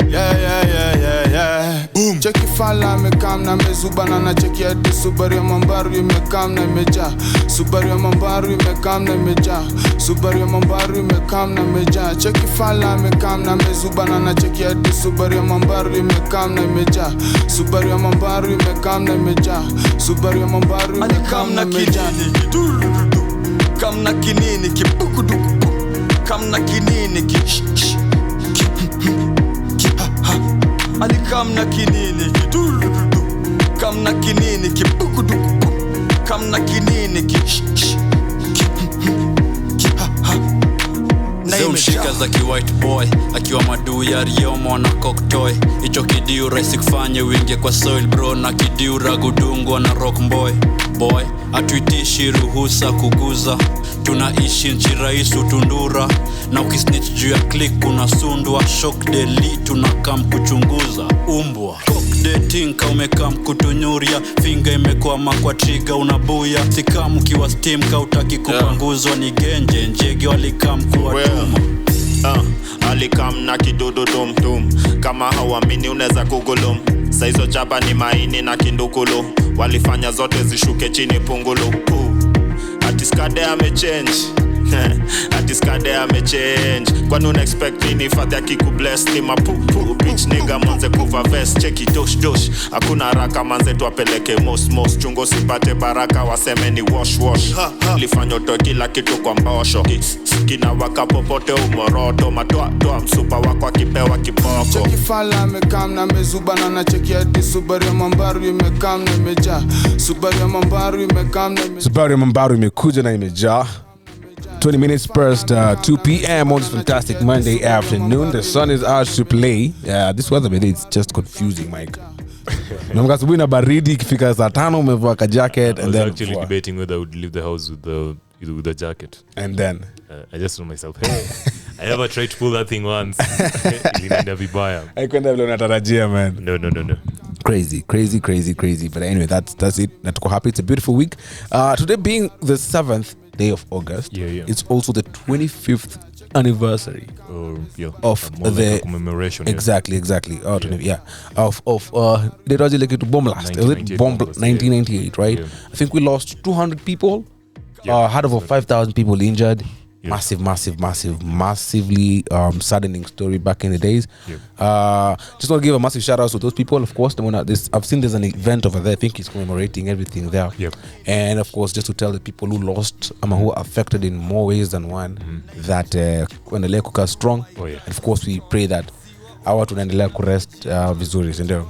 yeah. Boom. Cheki fala mekam na mezubana na cheki hadi Subaru ya Mambaru imekam na imejaa. Subaru ya Mambaru imekam na imejaa. Subaru ya Mambaru imekam na imejaa. Cheki fala mekam na mezubana na cheki hadi Subaru ya Mambaru imekam na imejaa. Subaru ya Mambaru imekam na imejaa. Subaru ya Mambaru imekam na imejaa. Kam na kinini kibugudugu. Kam na kinini ki Alikam na kinini kidurudu. Kam na kinini kibugudugu. Kam na kinini ki Mshika za ki white boy akiwa madu ya Riomo na cocktoy. Icho kidiu raisi kufanye winge kwa soil bro. Na kidiu ragudungwa na rock boy. Boy atuitishi ruhusa kuguza. Tunaishi nchi raisu tundura. Na ukisnitch juu ya click unasundwa. Shock deli tunakam kuchunguza. Umbwa cock dating ka umekam kutunyuria. Finger imekwama kwa trigger unabuya. Sikamu kiwa steam ka utaki kupanguzwa. Ni genje njege walikam kuwa tuma. Alikam na kidudu dum dum. Kama hawamini uneza kugulum. Saizo chapa ni maini na kindukulu. Walifanya zote zishuke chini pungulu. Atiskade amechange. Atiskade amechange. Kwani una-expect nini fadhi akikubless ni mapupu. Bitch nigga manze kuva vest. Cheki dosh dosh. Hakuna haraka manze tuwapeleke mos. Chungo sipate baraka waseme ni wash. Lifanyo to kila kitu kwa mbosho. Kina waka popote umoroto. Matoa msupa wako akipewa kiboko. Cheki fala mekam na mezubana na cheki hadi Subaru ya Mambaru imekam na imejaa. Subaru ya Mambaru imekam na imejaa. Subaru ya Mambaru imekuja na imejaa. 20 minutes past 2 p.m. on this fantastic Monday afternoon. The sun is out to play. This weather, man, it's just confusing, Mike. Na asubuhi na baridi ikifika saa 5 umevaa ka jacket and then I was actually debating whether I would leave the house with the jacket. And then I just told myself, hey, I ever tried to pull that thing once. Ilinienda vibaya. Haikuenda vile unatarajia, man. No. Crazy. But anyway, that's it. Natuko happy. It's a beautiful week. Today being the 7th day of August. Yeah. It's also the 25th anniversary of the commemoration. Exactly. Of the Rajileki to bomb blast. Was it bomb 1998, right? Yeah. I think we lost 200 people. Had over 5,000 people injured. massively saddening story back in the days. Just want to give a massive shout out to those people. Of course, I've seen there's an event over there. I think it's commemorating everything there. And of course, just to tell the people who lost, who are affected in more ways than one, that kuendelea kukaa strong. And of course, we pray that our tunaendelea kurest vizuri, sindio?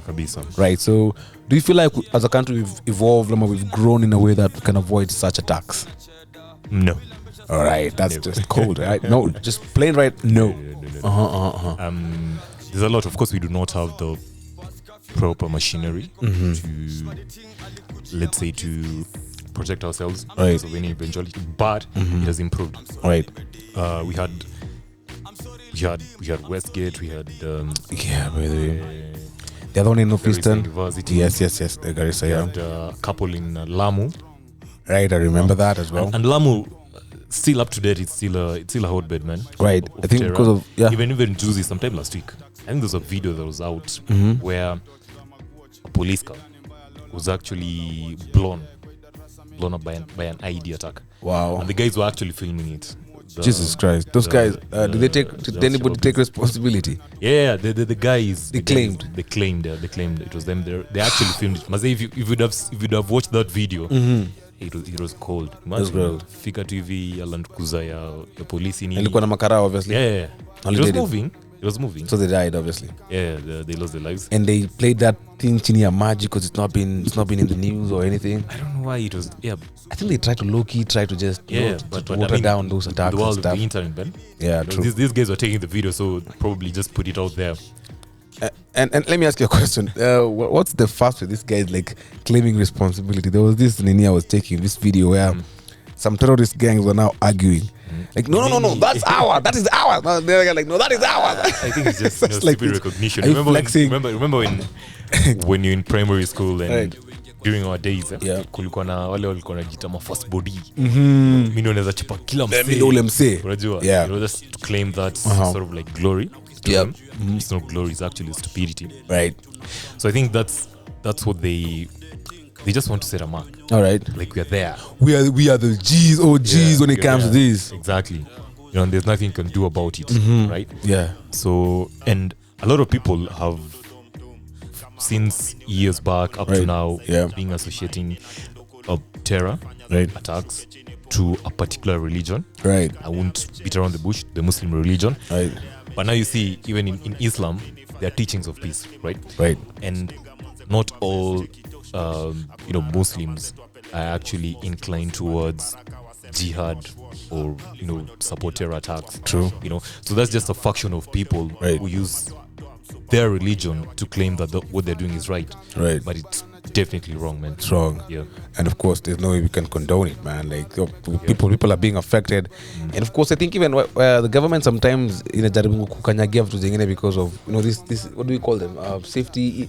Right. So, do you feel like as a country we've evolved, we've grown in a way that we can avoid such attacks? No. All right, that's just cold, right? No, just plain right. No. There's a lot. Of course, we do not have the proper machinery to, let's say, to protect ourselves of any eventuality. But it has improved. Right. We had Westgate. We had by the way. The other one in Northeastern University. Yes. The Garissa. We had a couple in Lamu. Right, I remember that as well. And Lamu, still up to date. It's still a hotbed, man. Right. I think terror. because of even Juicy sometime last week. I think there's a video that was out where a police car was actually blown up by an ID attack. Wow. And the guys were actually filming it. Jesus Christ. Those guys, did anybody take responsibility? Yeah, the guys. They claimed it was them. They actually filmed it. Must say if you would have watched that video, it was cold. Fika TV alantukuza ya polisi nini. Ilikuwa na makara obviously. Yeah. It was moving. So they died obviously. Yeah, they lost their lives. And they played that thing chini ya maji because it's not been in the news or anything. I don't know why it was. Yeah, I think they tried to low-key try to just water down those attacks the world and stuff. Of the internet, man. Yeah, true. These guys were taking the video, so probably just put it out there. And let me ask you a question. What's the fuss with this guys like claiming responsibility? There was this Nini I was taking this video where some terrorist gangs were now arguing. Like no, that's ours. That is ours. No, they're like no, that is ours. I think it's just like stupid recognition. Remember when you're in primary school and during our days, kulikuwa na wale walikuwa wanajiita first body. Mimi naweza chapa kila msee. Unajua? You know, just to claim that sort of like glory. It's not glory, it's actually stupidity. Right. So I think that's what they just want to set a mark. All right. Like we are there. We are the G's when it comes to this. Exactly. You know, and there's nothing you can do about it, right? Yeah. So, and a lot of people have since years back up to now being associating terror attacks to a particular religion. Right. I won't beat around the bush, the Muslim religion. Right. But now you see, even in Islam, there are teachings of peace, right? Right. And not all, Muslims are actually inclined towards jihad or, support terror attacks. True. So that's just a faction of people who use their religion to claim that what they're doing is right. Right. But it's definitely wrong, man. It's wrong. Yeah. And of course, there's no way we can condone it, man. Like people are being affected, and of course, I think even the government sometimes inajaribu kukanyagia vitu zingine because of this what do we call them? Safety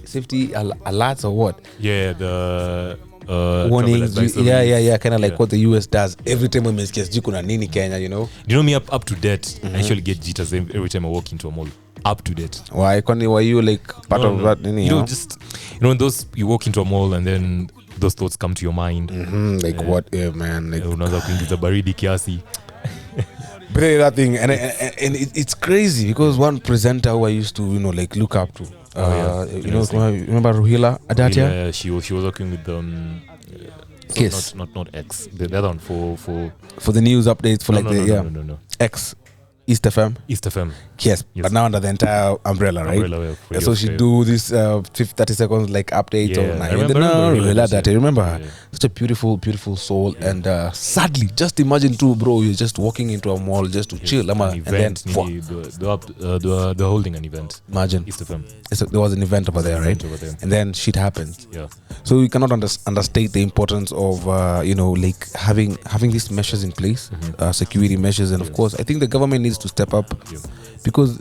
alerts or what? Yeah, the warnings. Yeah, kind of like what the US does every time we mention kuna nini Kenya, me up to date. I actually get jitters every time I walk into a mall. Up to date. Why? Were you like part of that? Just those you walk into a mall and then those thoughts come to your mind. Like what if, man? Like unaanza kuingiza baridi kiasi. But that thing, and it's crazy because one presenter who I used to look up to. Remember Ruhila Adatia? Yeah, she was working with Kiss. Not X. The other one for the news updates for no. X. East FM. Yes, but now under the entire umbrella, right? So she do this 30 seconds like updates on that. I remember her. Such a beautiful soul, and sadly, just imagine too, bro. You're just walking into a mall just to chill, and then they're holding an event. Imagine East FM. There was an event over there, right? And then shit happens. Yeah. So we cannot understate the importance of having these measures in place, security measures, and of course, I think the government needs to step up because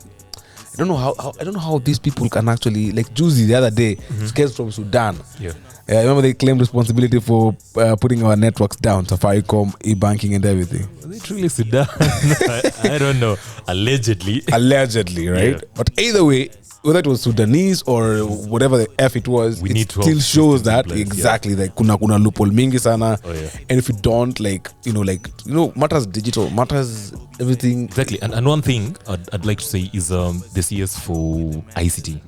I don't know how these people can actually, like Juicy the other day, scares from Sudan. Yeah. I remember they claimed responsibility for putting our networks down, Safaricom, e-banking and everything. Was it really Sudan? I don't know. Allegedly, right? Yeah. But either way, whether it was Sudanese or whatever the F it was, We it need to still have shows systems in that place, exactly like kuna loophole mingi sana. Oh, yeah. And if you don't matters digital, matters everything. Exactly. And one thing I'd like to say is the CS for ICT.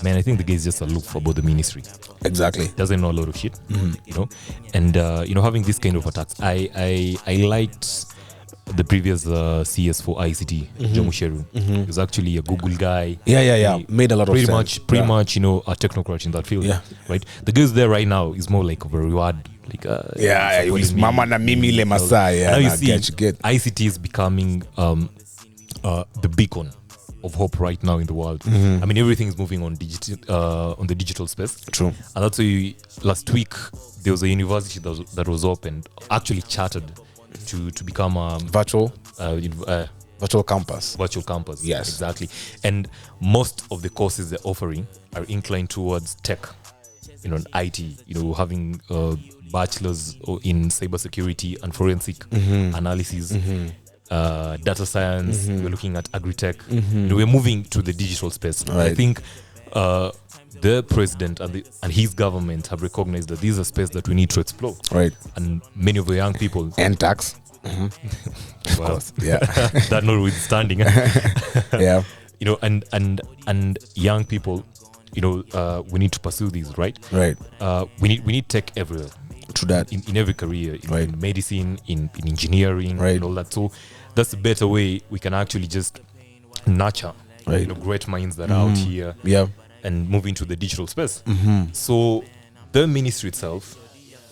Man, I think the guy is just a look for about the ministry. Exactly. Doesn't know a lot of shit, you know. And having this kind of attacks, I liked the previous CS for ICT, Jomo Sheru. He was actually a Google guy. Yeah. Made a lot of sense. Pretty much, a technocrat in that field. Yeah. Right. The guy who's there right now is more like of a reward. Like he was mama na mimi le masai. Now you Yeah, see, ICT is becoming the beacon of hope right now in the world. I mean, everything is moving on on the digital space. True. And that's why last week there was a university that was opened, actually chartered to become a virtual campus. Virtual campus. Yes, exactly. And most of the courses they're offering are inclined towards tech, and IT. Having bachelors in cybersecurity and forensic analysis. Data science, we're looking at agri-tech. We're moving to the digital space. Right. I think the president and his government have recognized that this is a space that we need to explore. Right. And many of the young people... And tax. Of course. Yeah. That notwithstanding. Yeah. And young people, we need to pursue these, right? Right. We need tech everywhere. True that. In every career, right. In medicine, in engineering, right. And all that. So that's a better way we can actually just nurture, right. Great minds that are out here, and move into the digital space. So the ministry itself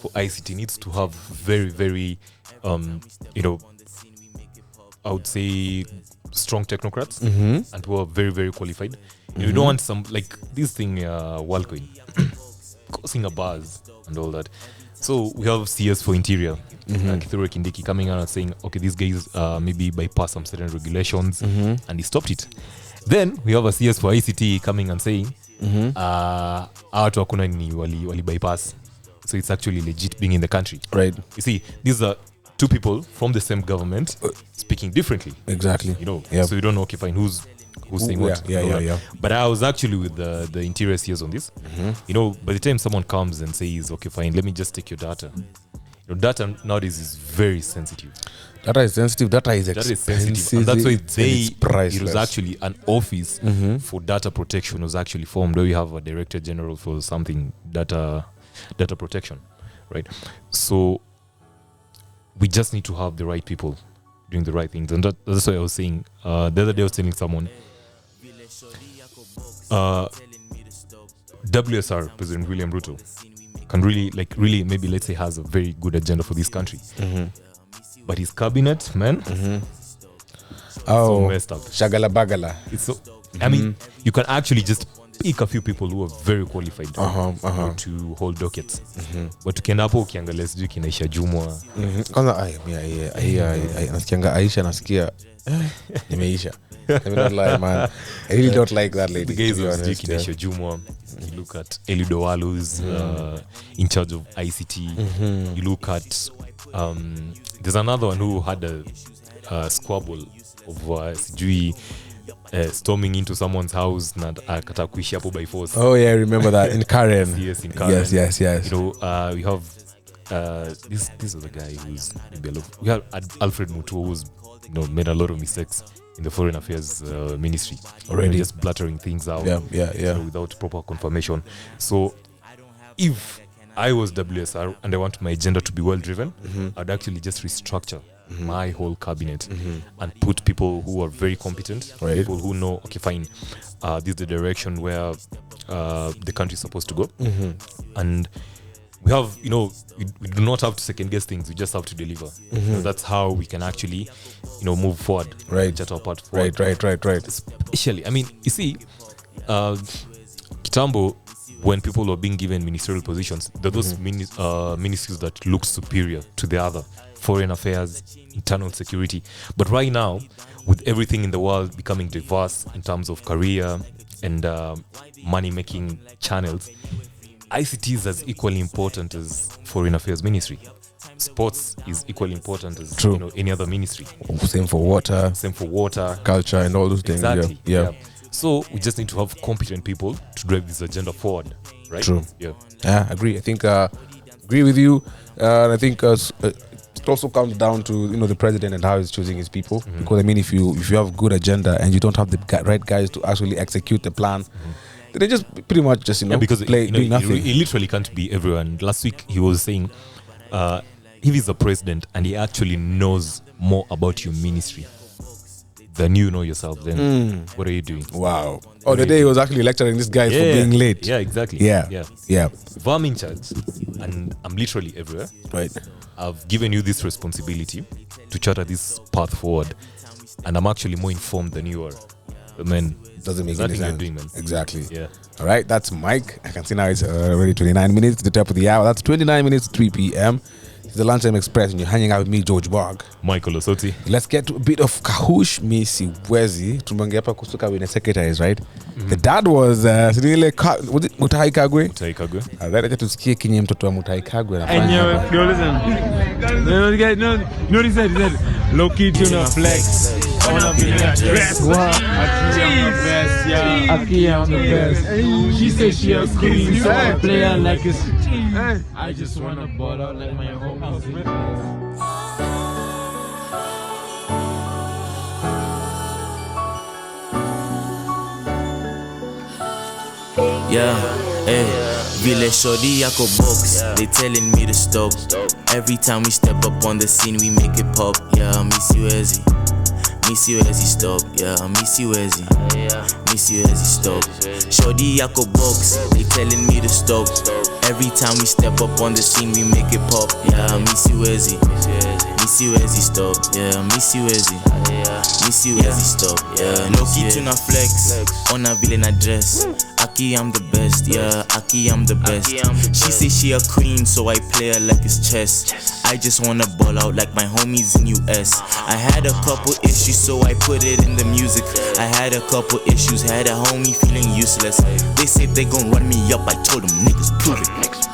for ICT needs to have very, very, I would say, strong technocrats and who are very, very qualified. You don't want some like this thing, Worldcoin, causing a buzz and all that. So we have CS for Interior, Kithure Kindiki coming out and saying, okay, these guys maybe bypass some certain regulations, and he stopped it. Then we have a CS for ICT coming and saying, watu hakuna ni wali bypass. So it's actually legit being in the country. Right. You see, these are two people from the same government speaking differently. Exactly. So you don't know, okay, fine, who's saying what. Yeah. But I was actually with the Interior CS on this. By the time someone comes and says, okay, fine, let me just take your data. Data nowadays is very sensitive. Data is sensitive. Data is sensitive. And that's why it was actually an office for data protection was actually formed, where we have a director general for something data protection, right? So we just need to have the right people doing the right things. And that's why I was saying, the other day I was telling someone, WSR, President William Ruto, can really maybe, let's say, has a very good agenda for this country. But his cabinet, man, so messed up. Shagala bagala. It's so, I mean, you can actually just pick a few people who are very qualified to hold dockets. But tukienda hapo ukiangalia sijui kinaisha Jumwa. Kwanza nasikianga Aisha nasikia nimeisha. I mean, not lie, man. I really don't like that lady. The guys of sijui kinaisha Jumwa. You look at Eliud Owalo, who's in charge of ICT. You look at there's another one who had a squabble of sijui storming into someone's house na akataka kuishi hapo by force. Oh yeah, I remember that in Karen. Yes, in Karen. Yes. We have this is the guy who's we have Alfred Mutua, who's made a lot of mistakes in the foreign affairs ministry already, just blattering things out without proper confirmation. So if I was WSR and I want my agenda to be well driven, I'd actually just restructure my whole cabinet and put people who are very competent, people who know, okay, fine, this is the direction where the country is supposed to go. And we have, we do not have to second guess things, we just have to deliver. That's how we can actually, move forward. Chat our part forward. Right. Especially, I mean, you see, Kitambo, when people were being given ministerial positions, there were those ministries that looked superior to the other. Foreign affairs, internal security. But right now, with everything in the world becoming diverse in terms of career and money-making channels, ICT is as equally important as foreign affairs ministry. Sports is equally important as any other ministry. Same for water, culture, and all those things. Exactly. Yeah. So we just need to have competent people to drive this agenda forward, right? True. Yeah, agree. I think agree with you. I think it also comes down to the president and how he's choosing his people. Because I mean, if you have good agenda and you don't have the right guys to actually execute the plan, then they just pretty much just because doing nothing. He literally can't be everyone. Last week he was saying, if he's the president and he actually knows more about your ministry than you know yourself, then what are you doing? Wow. The day he was actually lecturing these guys for being late. Yeah, exactly. Yeah. If I'm in charge and I'm literally everywhere, right? I've given you this responsibility to charter this path forward, and I'm actually more informed than you are. Man, doesn't make any sense. Doing, man. Exactly. Yeah. All right, that's Mike. I can see now it's already 29 minutes to the top of the hour. That's 29 minutes to 3 p.m. It's the Lunchtime Express, and you're hanging out with me, George Bog. Michael Osoti. Let's get to a bit of Kahush Misi Wezi. Tumeongea hapa kuhusu Kagwe na secretaries, right? The dad was Sidile Mutai Kagwe. Mutai Kagwe. Acha tusikie kinye mtoto wa Mutai Kagwe anafanya. Yo, listen. No, he said, low key tuna flex. Wanna be the best. Aki, I'm the best. She said she a queen, so I play her like it's. I just wanna ball out like my homies. Yeah, hey, vile shorty yako box, they telling me to stop. Every time we step up on the scene, we make it pop. Yeah, miss you Wezi, stop. Yeah, miss you Wezi, stop. Shorty yako box, they telling me to stop. Every time we step up on the scene, we make it pop. Yeah, miss you Wezi, stop. Yeah, miss you Wezi, stop. Yeah, no key to na flex, on a villain address. Aki, I'm the best, yeah, Aki, I'm the best. She say she a queen, so I play her like it's chess. I just wanna ball out like my homies in US. I had a couple issues, so I put it in the music. I had a couple issues, had a homie feeling useless. They said they gon' run me up, I told them niggas prove it.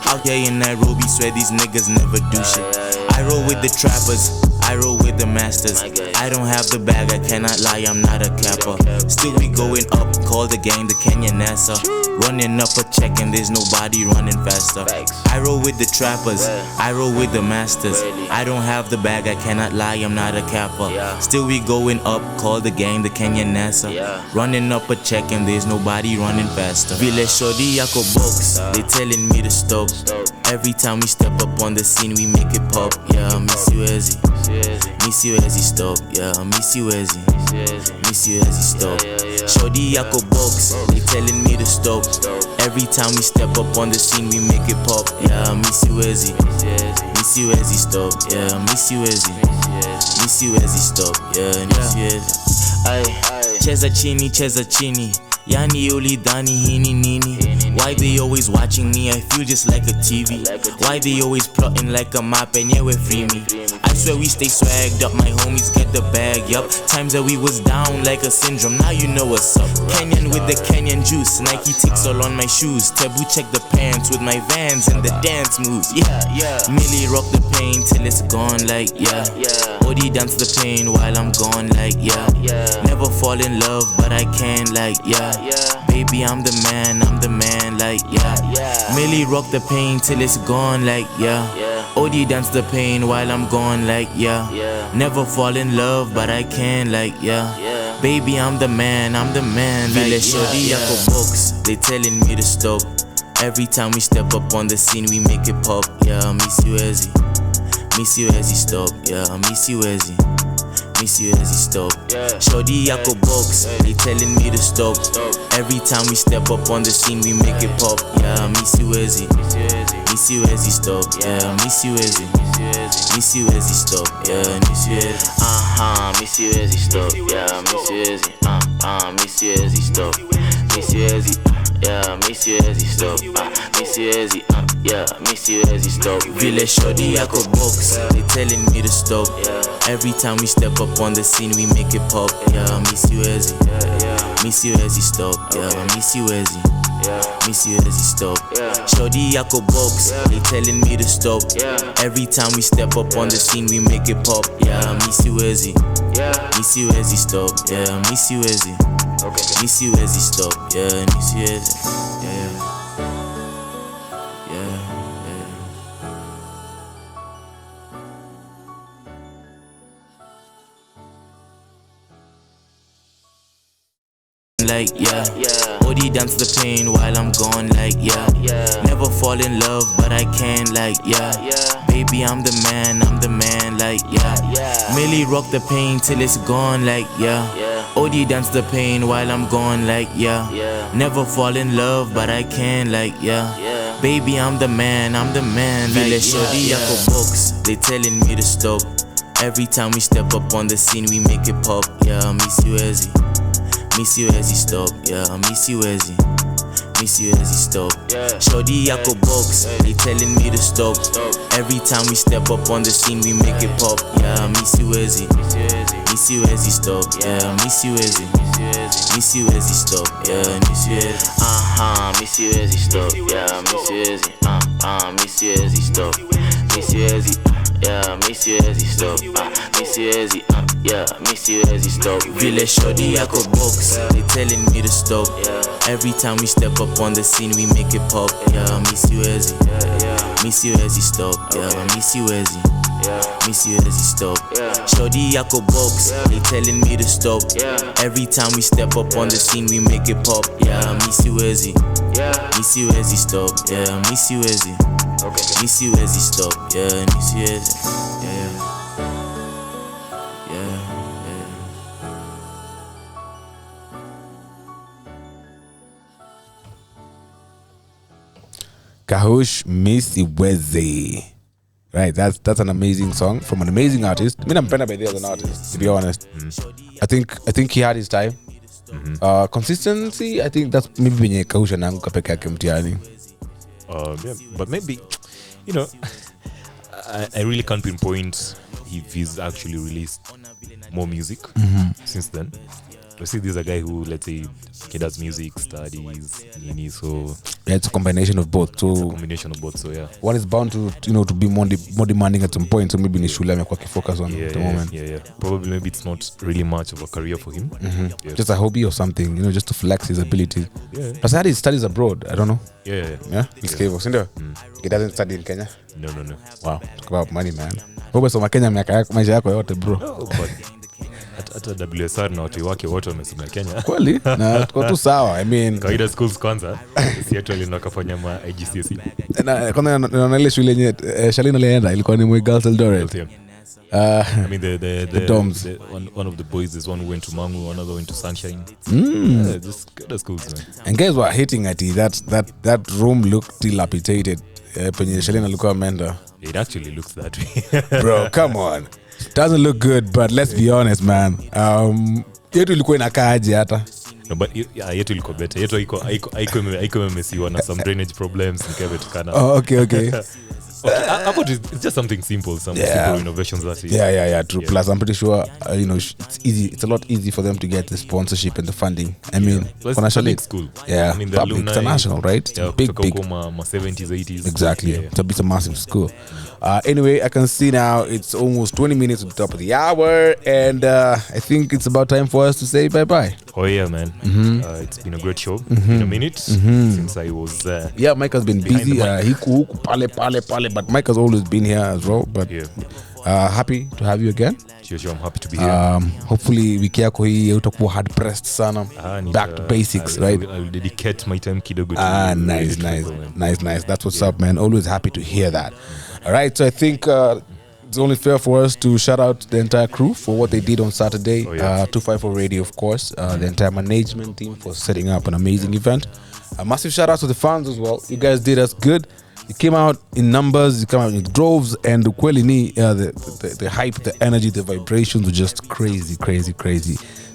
Out here in Nairobi, swear these niggas never do shit. I roll with the trappers, I roll with the masters. I don't have the bag, I cannot lie, I'm not a capper. Still we going up, call the gang the Kenyan NASA. Running up a check and there's nobody running faster. I roll with the trappers, I roll with the masters. I don't have the bag, I cannot lie, I'm not a capper. Still we going up, call the gang the Kenyan NASA. Running up a check and there's nobody running faster. Vile shorty yako box, they telling me to stop. Every time we step up on the scene, we make it pop. Yeah, miss you Wezi, stop. Yeah, miss you Wezi, stop. Shorty yako box, they telling me to stop. Every time we step up on the scene, we make it pop. Yeah, miss you Wezi, stop. Yeah, miss you Wezi, stop. Yeah, miss you Wezi. Ay, cheza chini. Yani ulidhani hini nini? Why they always watching me? I feel just like a TV. Why they always plotting like a map and yeah, we free me? I swear we stay swagged up, my homies get the bag, yup. Times that we was down like a syndrome, now you know what's up. Kenyan with the Kenyan juice, Nike ticks all on my shoes. Taboo check the pants with my Vans and the dance moves, yeah. Millie rock the pain till it's gone like, yeah. Odi dance the pain while I'm gone like, yeah. Never fall in love, but I can like, yeah. Baby, I'm the man like, yeah. Millie rock the pain till it's gone like, yeah. Odi dance the pain while I'm gone like, yeah. Never fall in love, but I can like, yeah. Baby, I'm the man like, yeah. Shorty yako box, they telling me to stop. Every time we step up on the scene, we make it pop. Yeah, miss you Wezi, stop. Yeah, miss you Wezi, stop. Shorty yako box, they telling me to stop. Every time we step up on the scene, we make it pop. Yeah, miss you Wezi, stop. Yeah, miss you Wezi, stop. Yeah, miss you Wezi. Miss you Wezi, stop. Yeah, miss you Wezi. Miss you Wezi, stop. Miss you Wezi. Yeah, miss you Wezi, stop. Miss you Wezi. Yeah, miss you Wezi, stop. Vile shorty yako box, they telling me to stop. Every time we step up on the scene, we make it pop. Yeah, miss you Wezi. Miss you as you stop, yeah. Miss you as you, miss you as you stop. Shorty yako box, they telling me to stop. Every time we step up on the scene, we make it pop. Yeah, miss you as you, miss you as you stop. Yeah, miss you as you, miss you as you stop. Yeah, miss you as you, yeah. Like Odi dance the pain while I'm gone. Like never fall in love, but I can. Like baby I'm the man. Like Millie rock the pain till it's gone. Like Odi dance the pain while I'm gone. Like never fall in love, but I can. Like baby I'm the man. Like shorty yako box, they telling me to stop. Every time we step up on the scene, we make it pop. Yeah, miss you as miss you as you stop, yeah. Miss you as you, miss you as you stop. Shorty yako box, they telling me to stop. Every time we step up on the scene, we make it pop. Yeah, miss you as you, miss you as you stop. Yeah, miss you as you, miss you as you stop. Yeah, miss you as you. Miss you as you stop. Yeah, miss you as you. Miss you as you stop. Miss you as you. Yeah, miss you as you stop. Miss you as you, yeah, miss you as you stop. Village shorty yako box, they telling me to stop. Every time we step up on the scene, we make it pop. Yeah, miss you as you, miss you as you stop. Yeah, miss you as you, miss you as you stop. Shorty yako box, they telling me to stop. Every time we step up on the scene, we make it pop. Yeah, miss you as you, miss you as you stop. Yeah, miss you as you. Miss you as you stop, yeah, miss you as you, yeah. Kahush Miss Iweze. Right, that's an amazing song from an amazing artist. I mean, I'm penned by the other artist, to be honest. I think he had his time. Consistency, I think that's maybe when Kahush anaanguka peke yake mtiani. Yeah, but maybe, you know, I really can't pinpoint if he's actually released more music since then. You see, this is a guy who, let's say, he does music, studies, so yeah, it's a combination of both. So yeah, one is bound to to be more demanding at some point. So maybe ni shule amekuwa focus on at the moment. Yeah. Probably maybe it's not really much of a career for him. Just a hobby or something, just to flex his abilities. Plus, he had his studies abroad. I don't know. Yeah. He doesn't study in Kenya. No. Wow, talk about money, man. Umesoma Kenya maisha yako yote, bro. Hata WSR na watu wake wote wamesoma Kenya. Kweli? Na tuko tu sawa. I mean, kawaida schools kwanza, si atu alina kafanya ma IGCSE. Na kwanza ile shule yenye Shalina alienda ilikuwa ni Moi Girls Eldoret. I mean the dorms. One of the boys is one who went to Mangu, another went to Sunshine. Just good schools, man. And guys were hating at it. That room looked dilapidated. Penye Shalina alikuwa ameenda. It actually looks that way. Bro, come on. Doesn't look good, but let's be honest, man. Yetu ilikuwa inakaaje hata. No, but yetu ilikuwa better. Yetu haiko imemesiwa na some drainage problems nikavetukana. Oh, okay. It's just something simple, simple innovations that is. Yeah, true. Yeah. Plus, I'm pretty sure, it's easy. It's a lot easy for them to get the sponsorship and the funding. I mean, it's a big school. Yeah, I mean, public, international, right? Yeah, big. 70s, 80s. Exactly. Yeah. It's a massive school. Anyway, I can see now it's almost 20 minutes to the top of the hour, and I think it's about time for us to say bye-bye. Oh, yeah, man. It's been a great show. In a minute, since I was... yeah, Mike has been busy. Huku, pale, but Mike has always been here as well. But happy to have you again. Sure, I'm happy to be here. Hopefully, wiki yako hii utakuwa hard pressed sana. Back to basics, right? I'll dedicate my time kidogo. Nice. That's what's up, man. Always happy to hear that. All right, so I think it's only fair for us to shout out the entire crew for what they did on Saturday. 254 Radio, of course. The entire management team for setting up an amazing event. A massive shout out to the fans as well. You guys did us good. It came out in numbers, it came out in droves, and the hype, the energy, the vibrations were just crazy.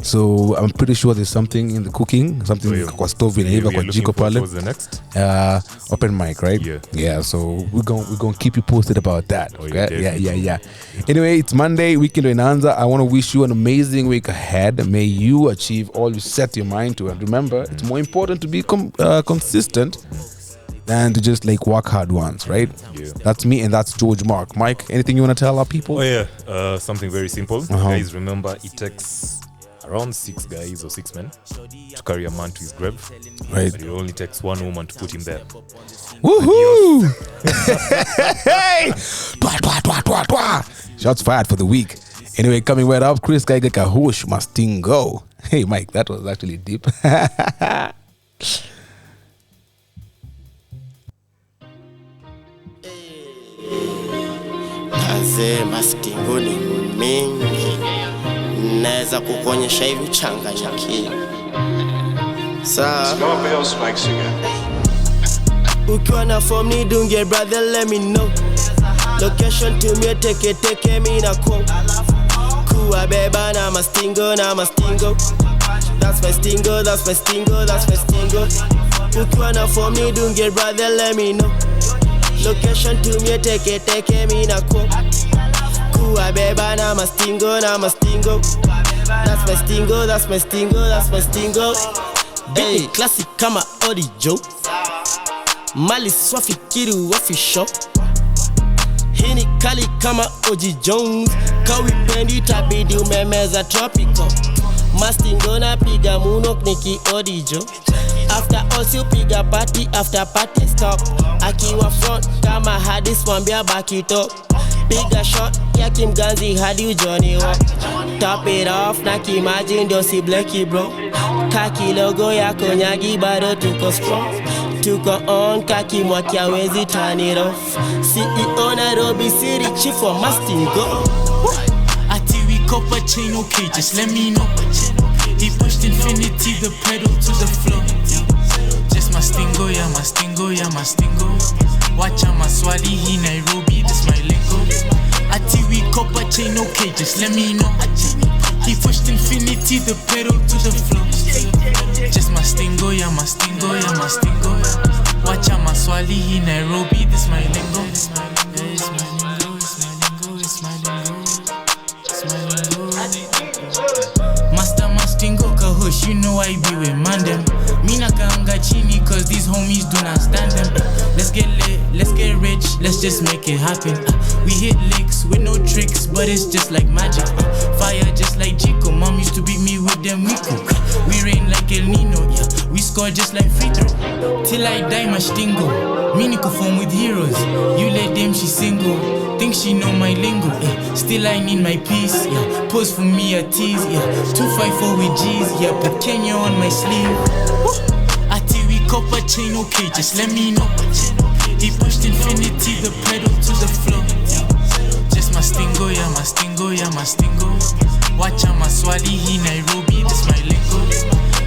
So I'm pretty sure there's something in the cooking, something kwa stove inaiva kwa jiko pale. What's the next? Open mic, right? Yeah. So we're going to keep you posted about that. Okay? Yeah. Anyway, it's Monday, weekend inaanza. I want to wish you an amazing week ahead. May you achieve all you set your mind to, and remember, it's more important to be consistent than to just like work hard once, right? Yeah. That's me, and that's George Mark. Mike, anything you want to tell our people? Oh yeah, something very simple. Guys, remember, it takes around 6 guys or 6 men to carry a man to his grave. Right. But it only takes 1 woman to put him there. Woohoo! Hey! Twa. Shots fired for the week. Anyway, coming right up, Chris Kaiga Kahush Mastingo. Hey, Mike, that was actually deep. Manze mastingo ni mingi, naweza kukuonyesha hivi uchanganyikiwe. Ukiwa na form ni dunge brother, let me know. Location to me teke mi na kwa kuwa beba na mastingo. That's my stingo. Ukiwa na form ni dunge brother, let me know. Location to me teke mi na kwa kuwa beba na mastingo. That's my stingo. Hey, classic kama Orijo. Mali swafikiri wafisho. Hini kali kama Oji Jones. Kawipendi itabidi umemeza tropical. Mastingo na piga munok niki Orijo. After all si upiga party, after party stop. Akiwa front kama hadis mwambia back it up. Piga shot ya kimganzi hadi ujoni walk. Top it off na kimaji ndio si bleki bro. Kaki logo ya konyagi bado tuko strong. Tuko on kaki mwaki hawezi turn it off. CEO Nairobi City chief wa Mastingo. Ati we copper chain, okay, just let me know. He pushed infinity, the pedal to the floor. Just Mastingo, yeah, Mastingo. Wacha maswali hi Nairobi, this my lingo. Ati we copper chain, okay, just let me know. He pushed infinity, the pedal to the floor. Just Mastingo, yeah, Mastingo. Wacha maswali hi Nairobi, this my lingo. Mastingo Kahush, you know I be with Mandem. Mina kaanga chini cause these homies do not stand them. Let's get lit, let's get rich, let's just make it happen. We hit licks with no tricks, but it's just like magic. Fire just like Chico, mom used to beat me with them Miku. We rain like El Nino, yeah, we score just like free throw. Till I die Mastingo, me niko form with heroes. You let them, she single, think she know my lingo, yeah. Still I need my peace, yeah. Pose for me a tease, yeah. 254 with G's, yeah. Put Kenya on my sleeve. Ati we copper chain, okay, just let me know. He pushed infinity, the pedal to the floor. Just Mastingo, yeah, Mastingo. Wacha maswali hi Nairobi, this my lingo.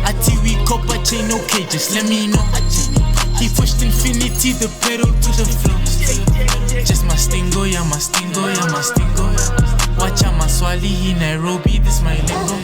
Ati we copper chain, okay, just let me know. He pushed infinity, the pedal to the floor. Just Mastingo, yeah, Mastingo. Wacha maswali hi Nairobi, this my lingo.